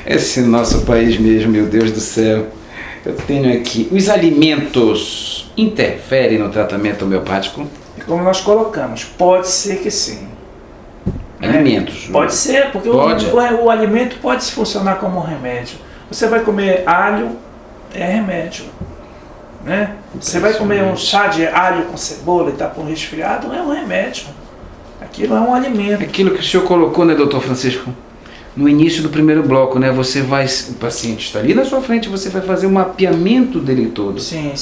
Esse nosso país mesmo, meu Deus do céu. Eu tenho aqui, os alimentos interferem no tratamento homeopático? Como nós colocamos, pode ser que sim. Alimentos. Pode ser, porque o alimento pode funcionar como um remédio. Você vai comer alho, é remédio. Né? Você vai comer um chá de alho com cebola e está com resfriado, é um remédio. Aquilo é um alimento. Aquilo que o senhor colocou, né, doutor Francisco? No início do primeiro bloco, né? O paciente está ali na sua frente, você vai fazer um mapeamento dele todo. Sim.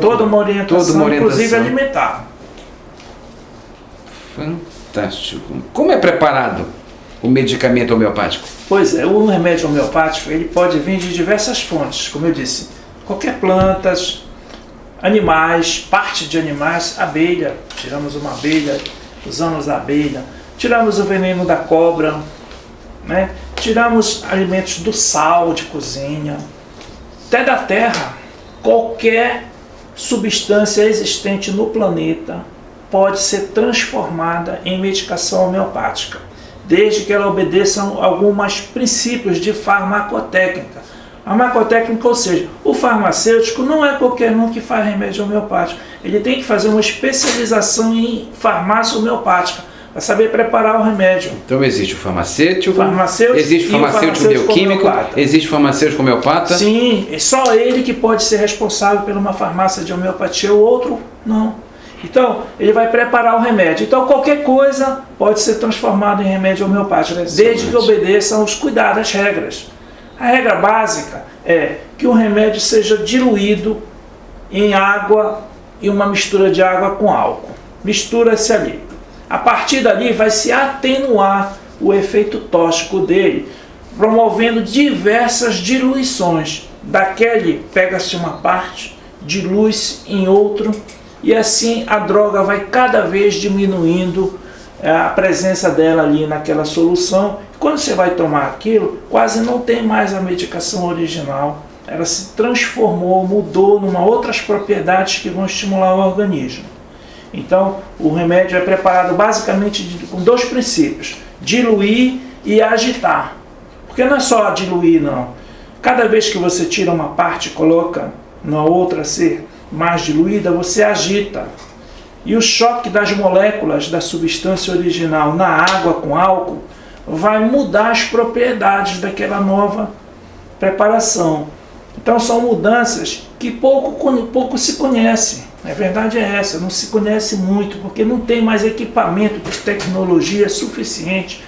Toda uma orientação, inclusive alimentar. Fantástico. Como é preparado o medicamento homeopático? Pois é, o remédio homeopático ele pode vir de diversas fontes, como eu disse. Qualquer plantas, animais, parte de animais, abelha, tiramos uma abelha, usamos a abelha, tiramos o veneno da cobra, né? Tiramos alimentos do sal de cozinha, até da terra. Qualquer substância existente no planeta pode ser transformada em medicação homeopática, desde que ela obedeça a alguns princípios de farmacotécnica. A farmacotécnica, ou seja, o farmacêutico não é qualquer um que faz remédio homeopático. Ele tem que fazer uma especialização em farmácia homeopática para saber preparar o remédio. Então existe o farmacêutico existe o farmacêutico bioquímico, existe o farmacêutico homeopata? Sim, é só ele que pode ser responsável por uma farmácia de homeopatia, o outro não. Então, ele vai preparar o remédio. Então, qualquer coisa pode ser transformada em remédio homeopático, desde que obedeça aos cuidados, às regras. A regra básica é que o remédio seja diluído em água e uma mistura de água com álcool. Mistura-se ali. A partir dali vai se atenuar o efeito tóxico dele, promovendo diversas diluições. Daquele pega-se uma parte, dilui-se em outro e assim a droga vai cada vez diminuindo a presença dela ali naquela solução. Quando você vai tomar aquilo, quase não tem mais a medicação original. Ela se transformou, mudou numa outras propriedades que vão estimular o organismo. Então, o remédio é preparado basicamente com dois princípios: diluir e agitar. Porque não é só diluir, não. Cada vez que você tira uma parte e coloca na outra ser mais diluída, você agita. E o choque das moléculas da substância original na água com álcool vai mudar as propriedades daquela nova preparação. Então são mudanças que pouco se conhece. A verdade é essa, não se conhece muito, porque não tem mais equipamento de tecnologia suficiente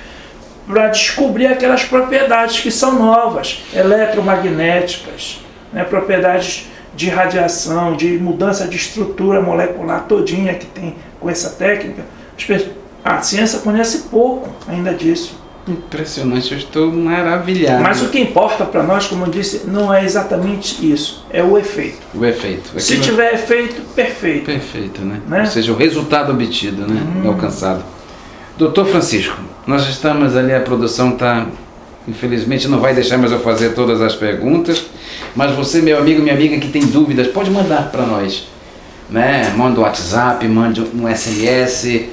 para descobrir aquelas propriedades que são novas, eletromagnéticas, né, propriedades de radiação, de mudança de estrutura molecular todinha que tem com essa técnica. A ciência conhece pouco ainda disso. Impressionante, eu estou maravilhado. Mas o que importa para nós, como eu disse, não é exatamente isso, é o efeito. O efeito. Se tiver efeito, perfeito. Perfeito, né? Ou seja, o resultado obtido, né? Alcançado. Doutor Francisco, nós estamos ali, a produção está, infelizmente não vai deixar mais eu fazer todas as perguntas, mas você, meu amigo, minha amiga que tem dúvidas, pode mandar para nós, né? Manda um WhatsApp, manda um SMS,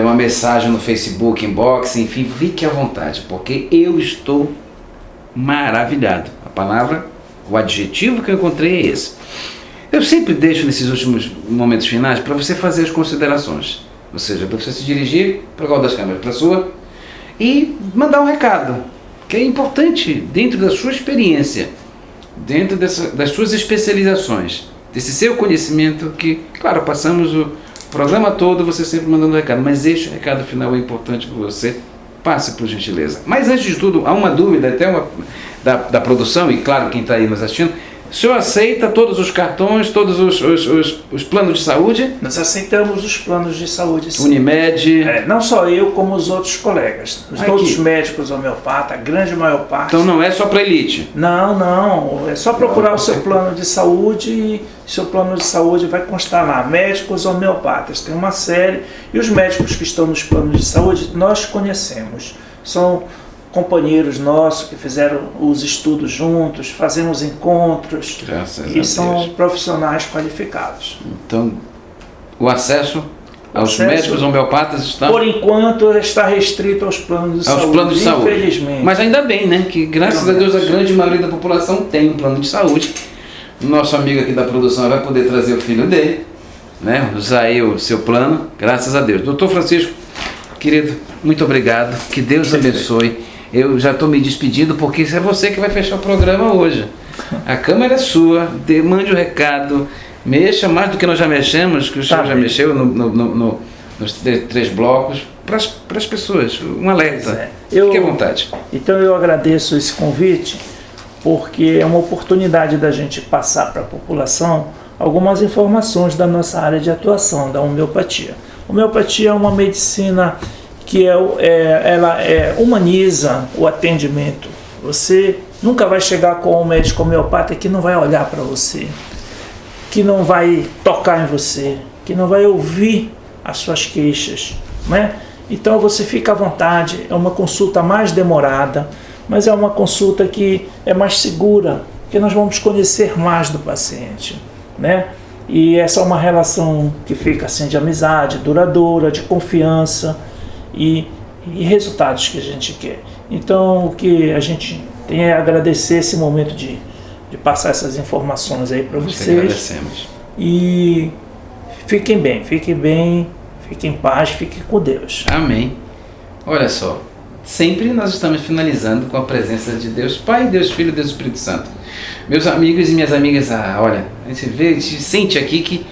uma mensagem no Facebook, inbox, enfim, fique à vontade, porque eu estou maravilhado. A palavra, o adjetivo que eu encontrei é esse. Eu sempre deixo nesses últimos momentos finais para você fazer as considerações, ou seja, para você se dirigir para qual das câmeras? Para a sua, e mandar um recado, que é importante dentro da sua experiência, dentro das suas especializações, desse seu conhecimento que, claro, passamos o programa todo, você sempre mandando um recado, mas este recado final é importante para você, passe por gentileza. Mas antes de tudo, há uma dúvida até da produção, e claro, quem está aí nos assistindo, o senhor aceita todos os cartões, todos os planos de saúde? Nós aceitamos os planos de saúde, sim. Unimed? Não só eu, como os outros colegas. Todos os médicos homeopatas, a grande maior parte. Então não é só para elite? Não. É só procurar o seu plano de saúde e seu plano de saúde vai constar lá. Médicos homeopatas, tem uma série. E os médicos que estão nos planos de saúde, nós conhecemos. São companheiros nossos que fizeram os estudos juntos, fazemos encontros. Graças a e Deus. São profissionais qualificados. Então, o acesso aos médicos homeopatas está... Por enquanto está restrito aos planos de saúde. Planos de saúde. Infelizmente. Mas ainda bem, né? Que graças a Deus a grande maioria da população tem um plano de saúde. Nosso amigo aqui da produção vai poder trazer o filho dele, né? Usar aí o seu plano, graças a Deus. Doutor Francisco, querido, muito obrigado. Que Deus abençoe. Eu já estou me despedindo porque é você que vai fechar o programa hoje. A câmera é sua, mande o recado, mexa mais do que nós já mexemos, que o senhor já mexeu nos 3 blocos, para as pessoas, um alerta. Fique à vontade. Então eu agradeço esse convite, porque é uma oportunidade da gente passar para a população algumas informações da nossa área de atuação, da homeopatia. Homeopatia é uma medicina que ela humaniza o atendimento. Você nunca vai chegar com um médico homeopata que não vai olhar para você, que não vai tocar em você, que não vai ouvir as suas queixas, né? Então você fica à vontade, é uma consulta mais demorada, mas é uma consulta que é mais segura, porque nós vamos conhecer mais do paciente, né? E essa é uma relação que fica assim de amizade, duradoura, de confiança, e resultados que a gente quer. Então o que a gente tem é agradecer esse momento de passar essas informações aí para vocês. Agradecemos. E fiquem bem, fiquem em paz, fiquem com Deus. Amém. Olha só, sempre nós estamos finalizando com a presença de Deus Pai, Deus Filho, Deus Espírito Santo. Meus amigos e minhas amigas, olha, a gente sente aqui que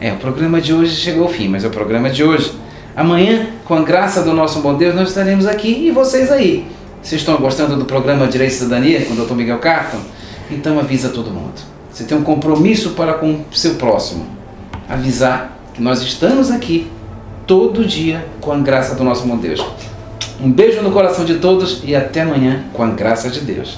o programa de hoje chegou ao fim, mas é o programa de hoje. Amanhã, com a graça do nosso bom Deus, nós estaremos aqui e vocês aí. Vocês estão gostando do programa Direito e Cidadania com o Dr. Miguel Carton? Então avisa todo mundo. Você tem um compromisso para com o seu próximo. Avisar que nós estamos aqui todo dia com a graça do nosso bom Deus. Um beijo no coração de todos e até amanhã com a graça de Deus.